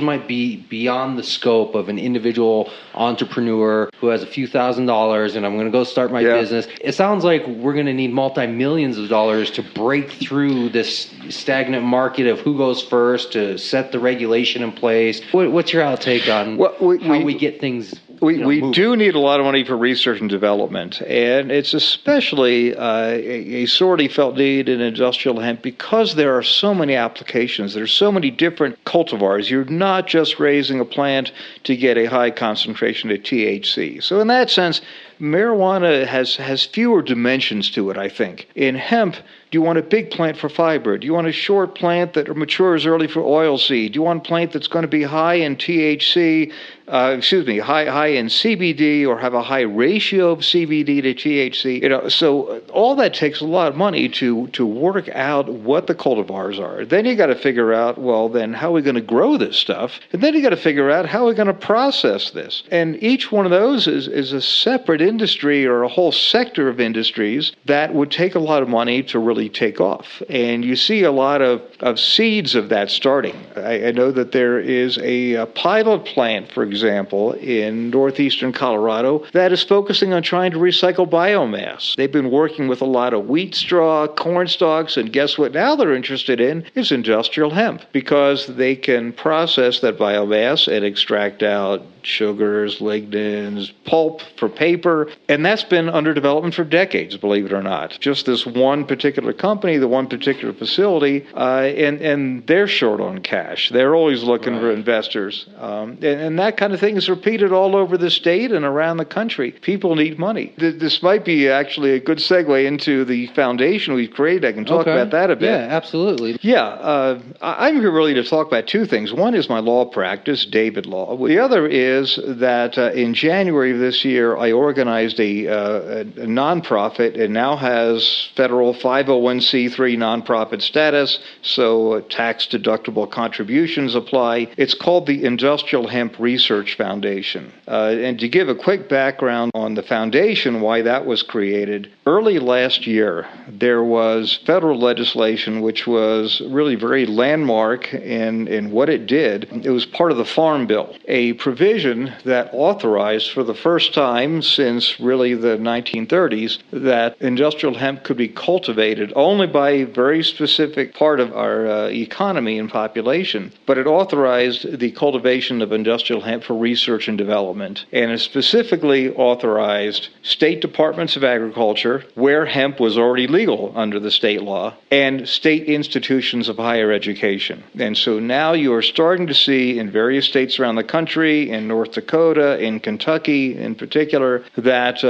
might be beyond the scope of an individual entrepreneur who has a few $1,000s and I'm going to go start my business. It sounds like we're going to need multi-millions of dollars to break through this stagnant market of who goes first, to set the regulation in place. What's your outtake on how we get things? We do need a lot of money for research and development, and it's especially a sorely felt need in industrial hemp because there are so many applications. There's so many different cultivars. You're not just raising a plant to get a high concentration of THC. So in that sense, marijuana has fewer dimensions to it, I think. In hemp, do you want a big plant for fiber? Do you want a short plant that matures early for oil seed? Do you want a plant that's going to be high in THC, high in CBD, or have a high ratio of CBD to THC? So all that takes a lot of money to work out what the cultivars are. Then you got to figure out, well, then how are we going to grow this stuff? And then you got to figure out how we're going to process this. And each one of those is a separate industry or a whole sector of industries that would take a lot of money to really take off. And you see a lot of seeds of that starting. I know that there is a pilot plant, for example, in northeastern Colorado that is focusing on trying to recycle biomass. They've been working with a lot of wheat straw, corn stalks, and guess what now they're interested in is industrial hemp, because they can process that biomass and extract out sugars, lignins, pulp for paper, and that's been under development for decades, believe it or not. Just this one particular company, the one particular facility, and they're short on cash. They're always looking for investors. And that kind of thing is repeated all over the state and around the country. People need money. This might be actually a good segue into the foundation we've created. I can talk about that a bit. Yeah, absolutely. Yeah, I'm here really to talk about two things. One is my law practice, David Law. The other is that in January of this year, I organized a nonprofit. It now has federal 501c3 nonprofit status, so tax-deductible contributions apply. It's called the Industrial Hemp Research Foundation. And to give a quick background on the foundation, why that was created, early last year, there was federal legislation which was really very landmark in what it did. It was part of the Farm Bill, a provision that authorized for the first time since really the 1930s that industrial hemp could be cultivated only by a very specific part of our economy and population. But it authorized the cultivation of industrial hemp for research and development. And it specifically authorized state departments of agriculture, where hemp was already legal under the state law, and state institutions of higher education. And so now you are starting to see in various states around the country, in North Dakota, in Kentucky in particular, that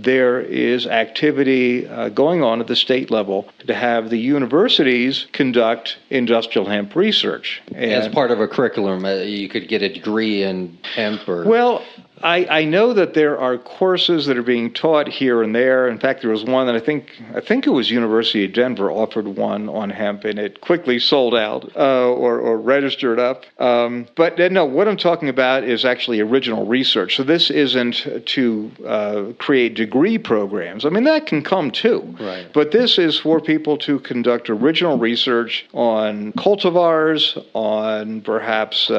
there is activity going on at the state level to have the universities conduct industrial hemp research. As part of a curriculum, you could get a degree in hemp or... Well, I know that there are courses that are being taught here and there. In fact, there was one that I think it was University of Denver offered one on hemp, and it quickly sold out or registered up. But no, what I'm talking about is actually original research. So this isn't to create degree programs. I mean, that can come too. Right. But this is for people to conduct original research on cultivars, on perhaps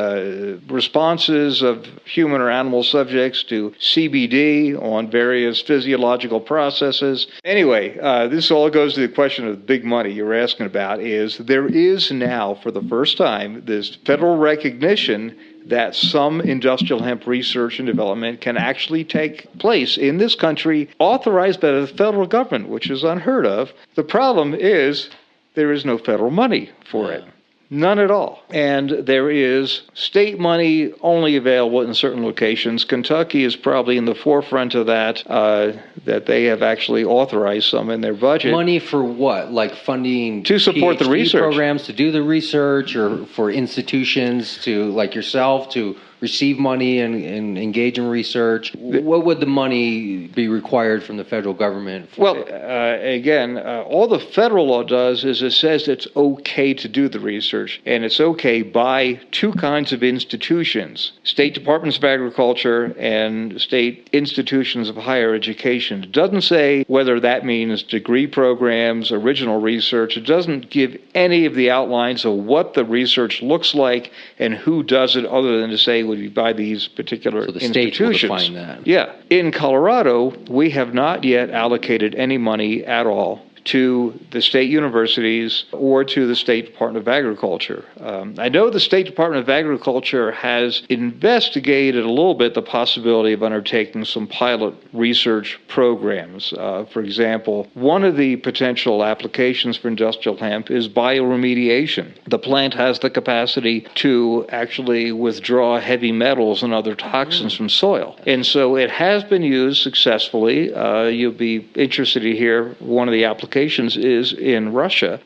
responses of human or animal subjects to CBD, on various physiological processes. Anyway, this all goes to the question of big money you're asking about. Is there is now, for the first time, this federal recognition that some industrial hemp research and development can actually take place in this country, authorized by the federal government, which is unheard of. The problem is there is no federal money for it. None at all. And there is state money only available in certain locations. Kentucky is probably in the forefront of that, that they have actually authorized some in their budget. Money for what? Like funding to support PhD the research programs to do the research, or for institutions to, like yourself, to receive money and engage in research? What would the money be required from the federal government? Well, again, all the federal law does is it says it's okay to do the research, and it's okay by two kinds of institutions: state departments of agriculture and state institutions of higher education. It doesn't say whether that means degree programs, original research. It doesn't give any of the outlines of what the research looks like and who does it, other than to say would be by these particular so the institutions. State will define that. Yeah. In Colorado, we have not yet allocated any money at all to the state universities or to the State Department of Agriculture. I know the State Department of Agriculture has investigated a little bit the possibility of undertaking some pilot research programs. For example, one of the potential applications for industrial hemp is bioremediation. The plant has the capacity to actually withdraw heavy metals and other toxins from soil. And so it has been used successfully. You'll be interested to hear one of the applications is in Russia,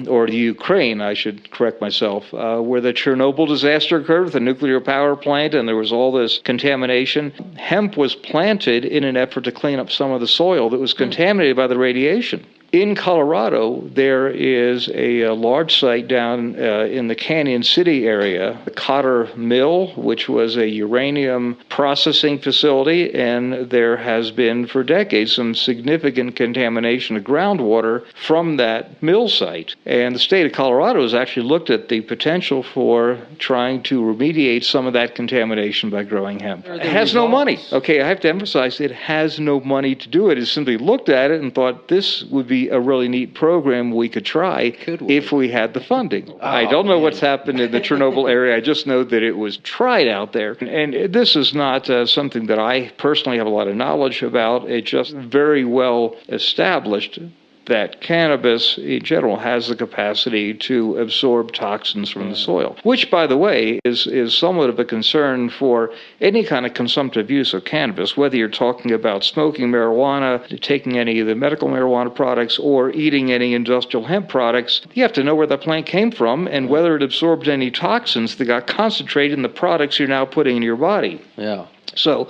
or the Ukraine, I should correct myself, where the Chernobyl disaster occurred with a nuclear power plant, and there was all this contamination. Hemp was planted in an effort to clean up some of the soil that was contaminated by the radiation. In Colorado, there is a large site down in the Canyon City area, the Cotter Mill, which was a uranium processing facility, and there has been for decades some significant contamination of groundwater from that mill site. And the state of Colorado has actually looked at the potential for trying to remediate some of that contamination by growing hemp. It has no money. Okay, I have to emphasize it has no money to do it. It simply looked at it and thought this would be a really neat program we could try if we had the funding. I don't know what's happened in the Chernobyl area. I just know that it was tried out there. And this is not something that I personally have a lot of knowledge about. It's just very well established that cannabis in general has the capacity to absorb toxins from the soil, which, by the way, is somewhat of a concern for any kind of consumptive use of cannabis, whether you're talking about smoking marijuana, taking any of the medical marijuana products, or eating any industrial hemp products. You have to know where the plant came from and whether it absorbed any toxins that got concentrated in the products you're now putting in your body. Yeah. So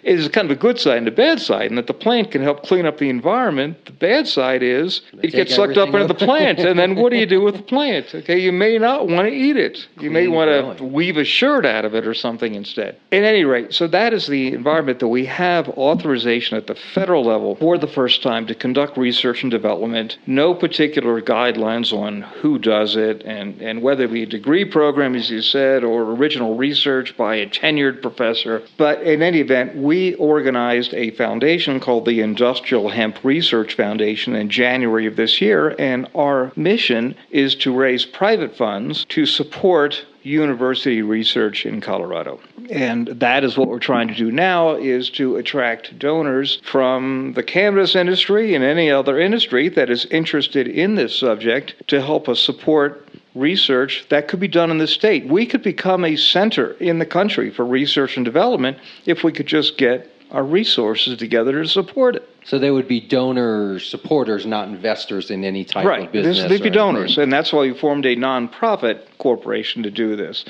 it is kind of a good side and a bad side, and that the plant can help clean up the environment. The bad side is it gets sucked up into the plant, and then what do you do with the plant? Okay, you may not want to eat it. You may want to weave a shirt out of it or something instead. At any rate, so that is the environment that we have authorization at the federal level for the first time to conduct research and development. No particular guidelines on who does it and whether it be a degree program, as you said, or original research by a tenured professor. But in any event, we organized a foundation called the Industrial Hemp Research Foundation in January of this year, and our mission is to raise private funds to support university research in Colorado. And that is what we're trying to do now, is to attract donors from the cannabis industry and any other industry that is interested in this subject to help us support research that could be done in the state. We could become a center in the country for research and development if we could just get our resources together to support it. So they would be donor supporters, not investors in any type of business. They'd be donors, and that's why we formed a nonprofit corporation to do this.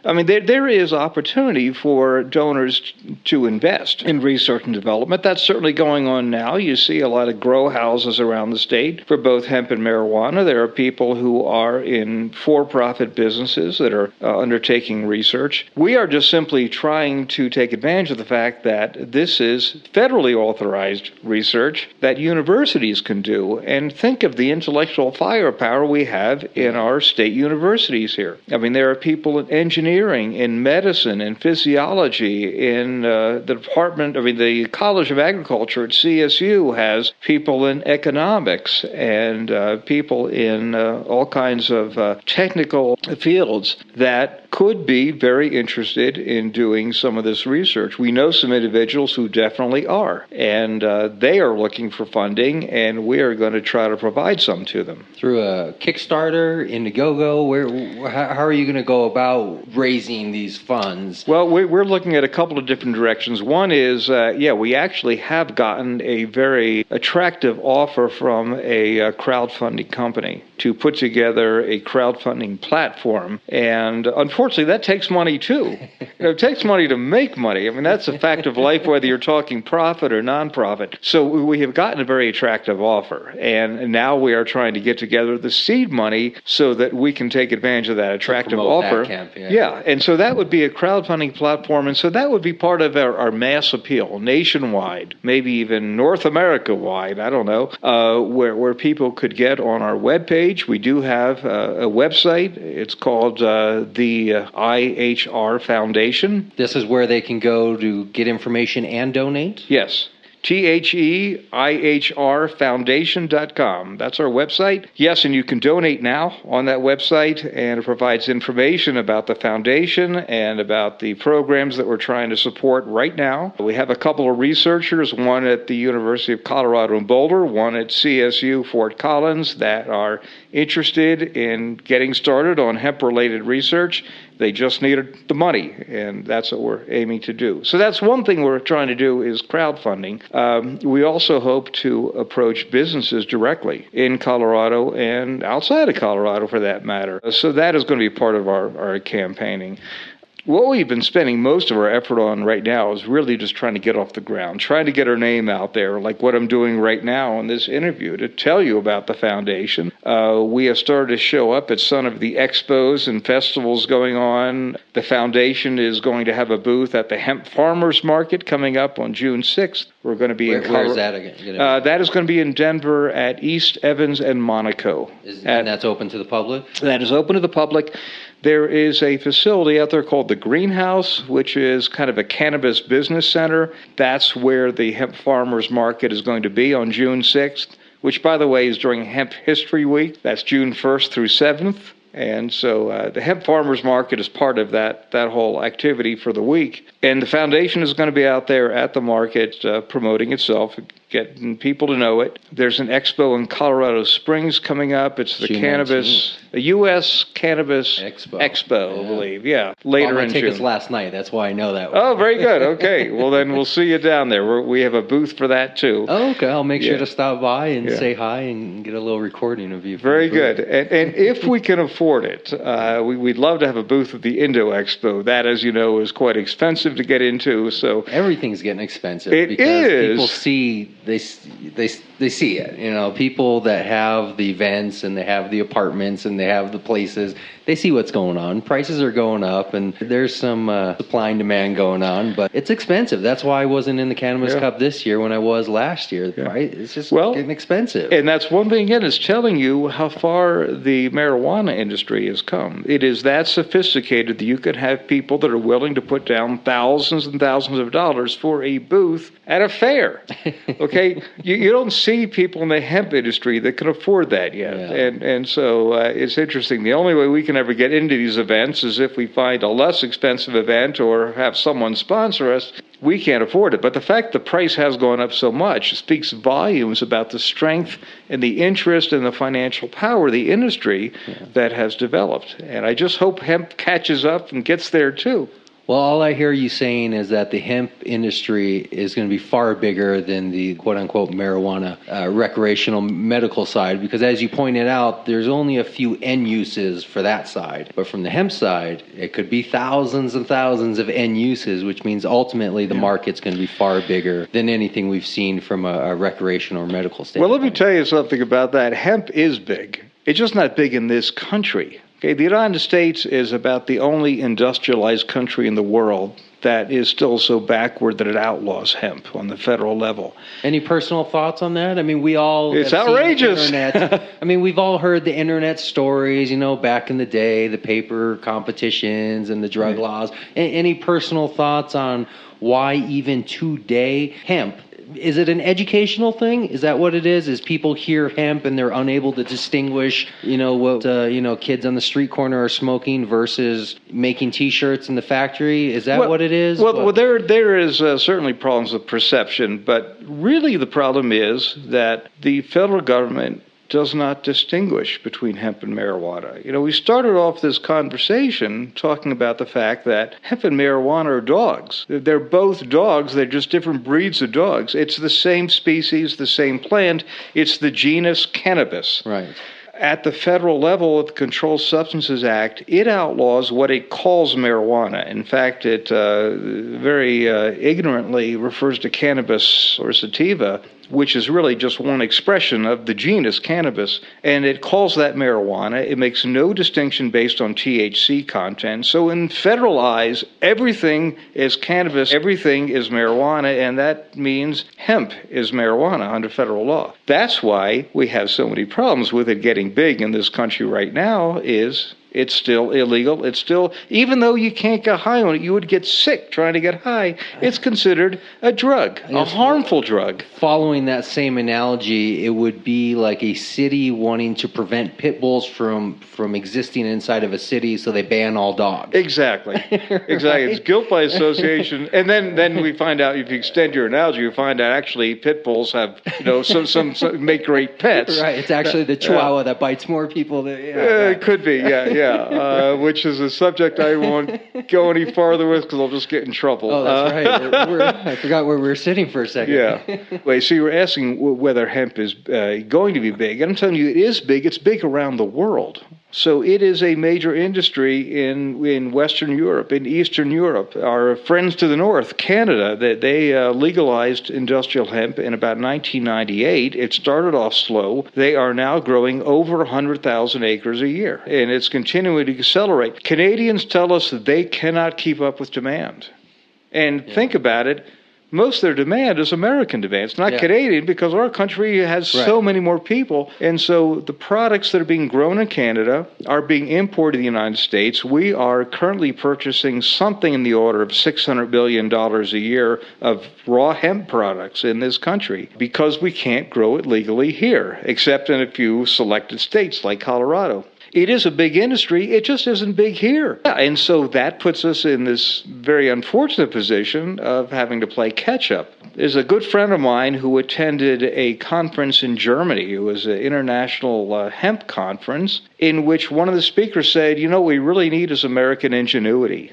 I mean, there is opportunity for donors to invest in research and development. That's certainly going on now. You see a lot of grow houses around the state for both hemp and marijuana. There are people who are in for-profit businesses that are undertaking research. We are just simply trying to take advantage of the fact that this is federally authorized research that universities can do. And think of the intellectual firepower we have in our state universities here. I mean, there are people in engineering, in medicine, in physiology, in the College of Agriculture at CSU has people in economics and people in all kinds of technical fields that could be very interested in doing some of this research. We know some individuals who definitely are, and they are looking for funding, and we are going to try to provide some to them. Through a Kickstarter, Indiegogo, how are you going to go about raising these funds? Well, we're looking at a couple of different directions. One is, we actually have gotten a very attractive offer from a crowdfunding company to put together a crowdfunding platform. And unfortunately, that takes money too. It takes money to make money. I mean, that's a fact of life, whether you're talking profit or nonprofit. So we have gotten a very attractive offer. And now we are trying to get together the seed money so that we can take advantage of that attractive offer. Yeah. And so that would be a crowdfunding platform. And so that would be part of our mass appeal nationwide, maybe even North America wide, I don't know, where people could get on our webpage. We do have a website. It's called the IHR Foundation. This is where they can go to get information and donate? Yes. THEIHRFoundation.com. That's our website. Yes, and you can donate now on that website, and it provides information about the foundation and about the programs that we're trying to support right now. We have a couple of researchers, one at the University of Colorado in Boulder, one at CSU Fort Collins, that are interested in getting started on hemp-related research. They just needed the money, and that's what we're aiming to do. So that's one thing we're trying to do is crowdfunding. We also hope to approach businesses directly in Colorado and outside of Colorado, for that matter. So that is going to be part of our campaigning. What we've been spending most of our effort on right now is really just trying to get off the ground, trying to get our name out there, like what I'm doing right now in this interview, to tell you about the foundation. We have started to show up at some of the expos and festivals going on. The foundation is going to have a booth at the Hemp Farmers Market coming up on June 6th. We're going to be in Where's that again? That is going to be in Denver at East Evans and Monaco. And that's open to the public? That is open to the public. There is a facility out there called the Greenhouse, which is kind of a cannabis business center. That's where the Hemp Farmers Market is going to be on June 6th, which, by the way, is during Hemp History Week. That's June 1st through 7th. And so the Hemp Farmers Market is part of that whole activity for the week. And the foundation is going to be out there at the market promoting itself, getting people to know it. There's an expo in Colorado Springs coming up. It's the U.S. Cannabis Expo, I believe. Yeah, later in June. Tickets last night. That's why I know that. Oh, very good. Okay. Well, then we'll see you down there. We have a booth for that, too. Oh, okay. I'll make sure to stop by and say hi and get a little recording of you. Very good. And if we can afford it, we'd love to have a booth at the Indo Expo. That, as you know, is quite expensive to get into. So everything's getting expensive. People see they see it. You know, people that have the events and they have the apartments and they have the places, they see what's going on. Prices are going up, and there's some supply and demand going on, but it's expensive. That's why I wasn't in the Cannabis Cup this year when I was last year. Right? It's just getting expensive. And that's one thing, again, is telling you how far the marijuana industry has come. It is that sophisticated that you can have people that are willing to put down thousands and thousands of dollars for a booth at a fair. Okay? You don't see people in the hemp industry that can afford that yet. Yeah. And so it's interesting. The only way we can ever get into these events is if we find a less expensive event or have someone sponsor us. We can't afford it. But the fact the price has gone up so much speaks volumes about the strength and the interest and the financial power of the industry that has developed. And I just hope hemp catches up and gets there too. Well, all I hear you saying is that the hemp industry is going to be far bigger than the quote-unquote marijuana recreational medical side, because as you pointed out, there's only a few end uses for that side. But from the hemp side, it could be thousands and thousands of end uses, which means ultimately the market's going to be far bigger than anything we've seen from a recreational or medical standpoint. Well, let me tell you something about that. Hemp is big. It's just not big in this country. Okay, the United States is about the only industrialized country in the world that is still so backward that it outlaws hemp on the federal level. Any personal thoughts on that? I mean, we all It's have seen the outrageous. internet. I mean, we've all heard the internet stories, back in the day, the paper competitions and the drug laws. Any personal thoughts on why even today hemp? Is it an educational thing? Is that what it is? Is people hear hemp and they're unable to distinguish, what kids on the street corner are smoking versus making T-shirts in the factory? Is that what it is? Well, there is certainly problems with perception, but really the problem is that the federal government does not distinguish between hemp and marijuana. We started off this conversation talking about the fact that hemp and marijuana are dogs. They're both dogs. They're just different breeds of dogs. It's the same species, the same plant. It's the genus Cannabis. Right. At the federal level, the Controlled Substances Act, it outlaws what it calls marijuana. In fact, it very ignorantly refers to cannabis or sativa, which is really just one expression of the genus cannabis, and it calls that marijuana. It makes no distinction based on THC content. So in federal eyes, everything is cannabis, everything is marijuana, and that means hemp is marijuana under federal law. That's why we have so many problems with it getting big in this country right now. It's still illegal. It's still, even though you can't get high on it, you would get sick trying to get high. It's considered a drug, a harmful drug. Following that same analogy, it would be like a city wanting to prevent pit bulls from existing inside of a city, so they ban all dogs. Exactly. Exactly. Right? It's guilt by association. And then we find out, if you extend your analogy, you find out actually pit bulls have, some make great pets. Right. It's actually the Chihuahua that bites more people than... It could be, yeah. Which is a subject I won't go any farther with because I'll just get in trouble. Oh, that's right. I forgot where we were sitting for a second. Yeah. Wait, so you were asking whether hemp is going to be big. And I'm telling you, it is big. It's big around the world. So it is a major industry in Western Europe, in Eastern Europe. Our friends to the north, Canada, they legalized industrial hemp in about 1998. It started off slow. They are now growing over 100,000 acres a year, and it's continuing to accelerate. Canadians tell us that they cannot keep up with demand. And think about it. Most of their demand is American demand. It's not Canadian, because our country has so many more people. And so the products that are being grown in Canada are being imported to the United States. We are currently purchasing something in the order of $600 billion a year of raw hemp products in this country because we can't grow it legally here, except in a few selected states like Colorado. It is a big industry. It just isn't big here. And so that puts us in this very unfortunate position of having to play catch up. There's a good friend of mine who attended a conference in Germany. It was an international hemp conference in which one of the speakers said, what we really need is American ingenuity.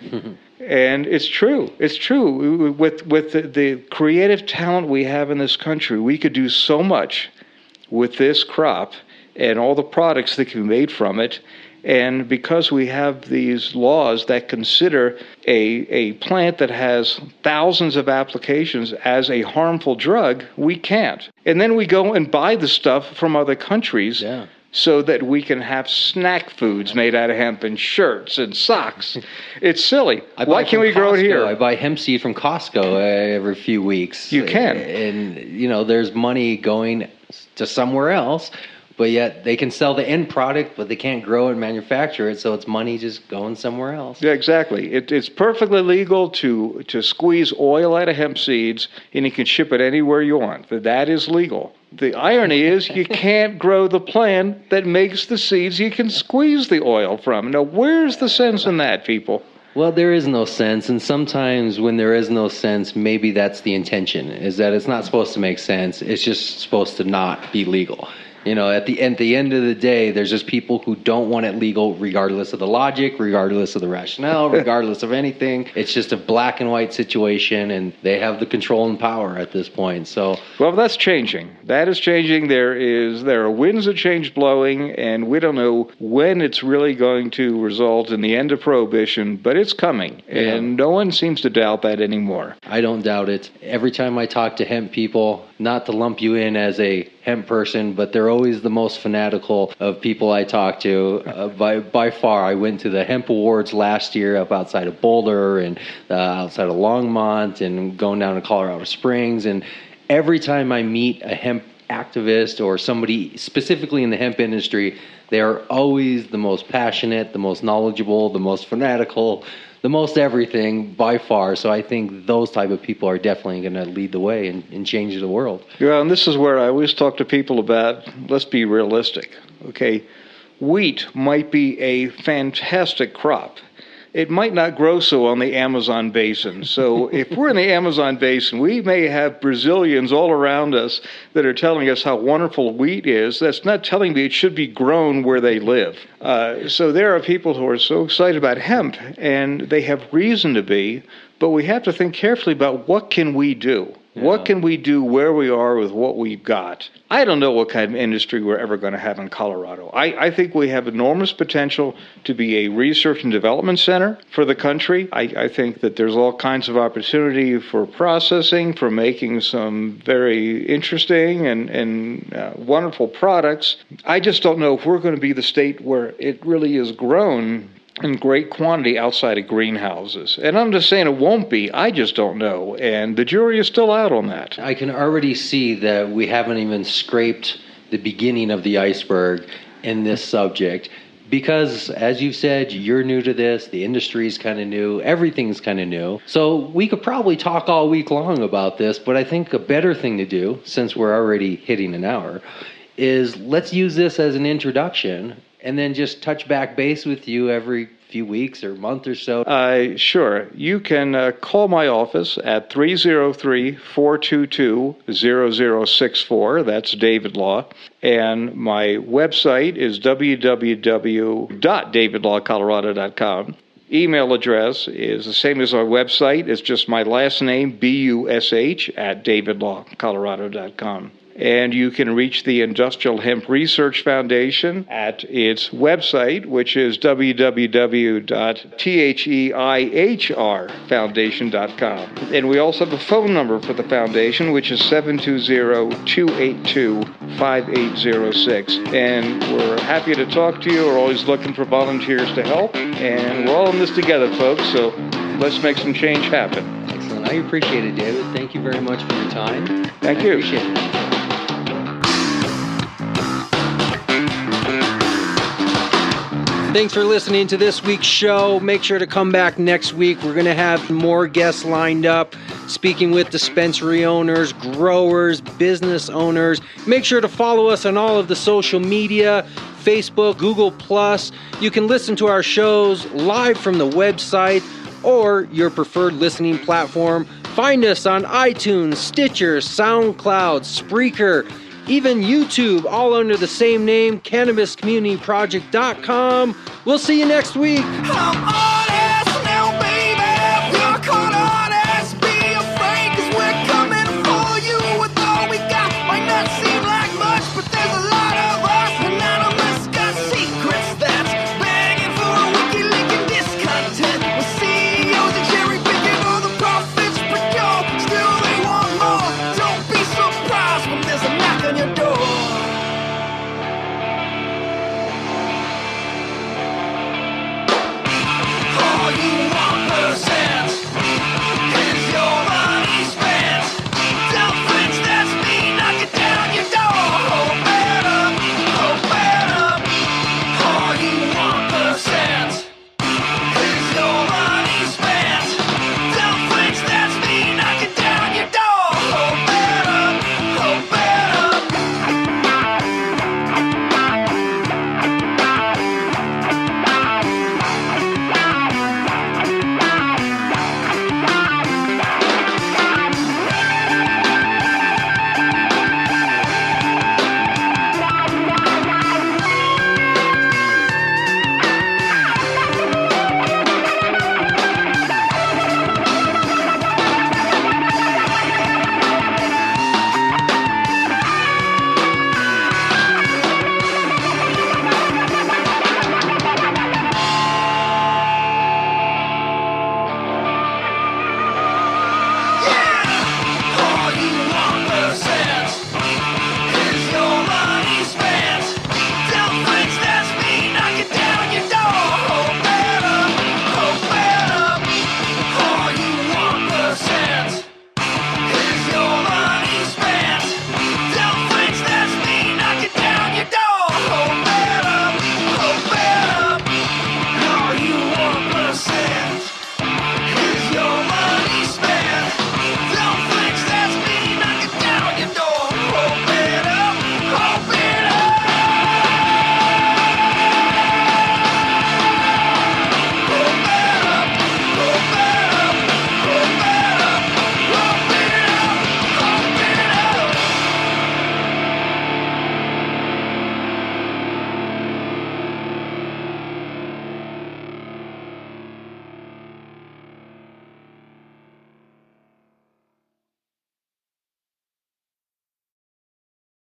And it's true. It's true. With the creative talent we have in this country, we could do so much with this crop and all the products that can be made from it. And because we have these laws that consider a plant that has thousands of applications as a harmful drug, we can't. And then we go and buy the stuff from other countries so that we can have snack foods made out of hemp and shirts and socks. It's silly. Why can't we grow it here? I buy hemp seed from Costco every few weeks. You can. And, there's money going to somewhere else. But yet they can sell the end product, but they can't grow and manufacture it, so it's money just going somewhere else. Yeah, exactly. It's perfectly legal to squeeze oil out of hemp seeds, and you can ship it anywhere you want. That is legal. The irony is you can't grow the plant that makes the seeds you can squeeze the oil from. Now, where's the sense in that, people? Well, there is no sense, and sometimes when there is no sense, maybe that's the intention, is that it's not supposed to make sense. It's just supposed to not be legal. You know, at the end of the day, there's just people who don't want it legal, regardless of the logic, regardless of the rationale, regardless of anything. It's just a black and white situation, and they have the control and power at this point. So, well, that's changing. That is changing. There are winds of change blowing, and we don't know when it's really going to result in the end of prohibition, but it's coming, and no one seems to doubt that anymore. I don't doubt it. Every time I talk to hemp people, not to lump you in as a hemp person, but they're always the most fanatical of people I talk to. By far, I went to the Hemp Awards last year up outside of Boulder and outside of Longmont and going down to Colorado Springs. And every time I meet a hemp activist or somebody specifically in the hemp industry, they are always the most passionate, the most knowledgeable, the most fanatical, the most everything by far. So I think those type of people are definitely going to lead the way and change the world. Yeah, and this is where I always talk to people about, let's be realistic, okay? Wheat might be a fantastic crop. It might not grow so on the Amazon basin. So if we're in the Amazon basin, we may have Brazilians all around us that are telling us how wonderful wheat is. That's not telling me it should be grown where they live. So there are people who are so excited about hemp, and they have reason to be, but we have to think carefully about what can we do? Yeah. What can we do where we are with what we've got? I don't know what kind of industry we're ever going to have in Colorado. I think we have enormous potential to be a research and development center for the country. I think that there's all kinds of opportunity for processing, for making some very interesting and wonderful products. I just don't know if we're going to be the state where it really is grown in great quantity outside of greenhouses. And I'm just saying it won't be. I just don't know. And the jury is still out on that. I can already see that we haven't even scraped the beginning of the iceberg in this subject. Because, as you've said, you're new to this, the industry's kind of new, everything's kind of new. So we could probably talk all week long about this, but I think a better thing to do, since we're already hitting an hour, is let's use this as an introduction and then just touch back base with you every few weeks or month or so. Sure. You can call my office at 303-422-0064. That's David Law. And my website is www.davidlawcolorado.com. Email address is the same as our website. It's just my last name, BUSH, at davidlawcolorado.com. And you can reach the Industrial Hemp Research Foundation at its website, which is www.theihrfoundation.com. And we also have a phone number for the foundation, which is 720-282-5806. And we're happy to talk to you. We're always looking for volunteers to help. And we're all in this together, folks, so let's make some change happen. Excellent. I appreciate it, David. Thank you very much for your time. Thank you. I appreciate it. Thanks for listening to this week's show. Make sure to come back next week. We're going to have more guests lined up, speaking with dispensary owners, growers, business owners. Make sure to follow us on all of the social media, Facebook, Google+. You can listen to our shows live from the website or your preferred listening platform. Find us on iTunes, Stitcher, SoundCloud, Spreaker, even YouTube, all under the same name, CannabisCommunityProject.com. We'll see you next week. Come on!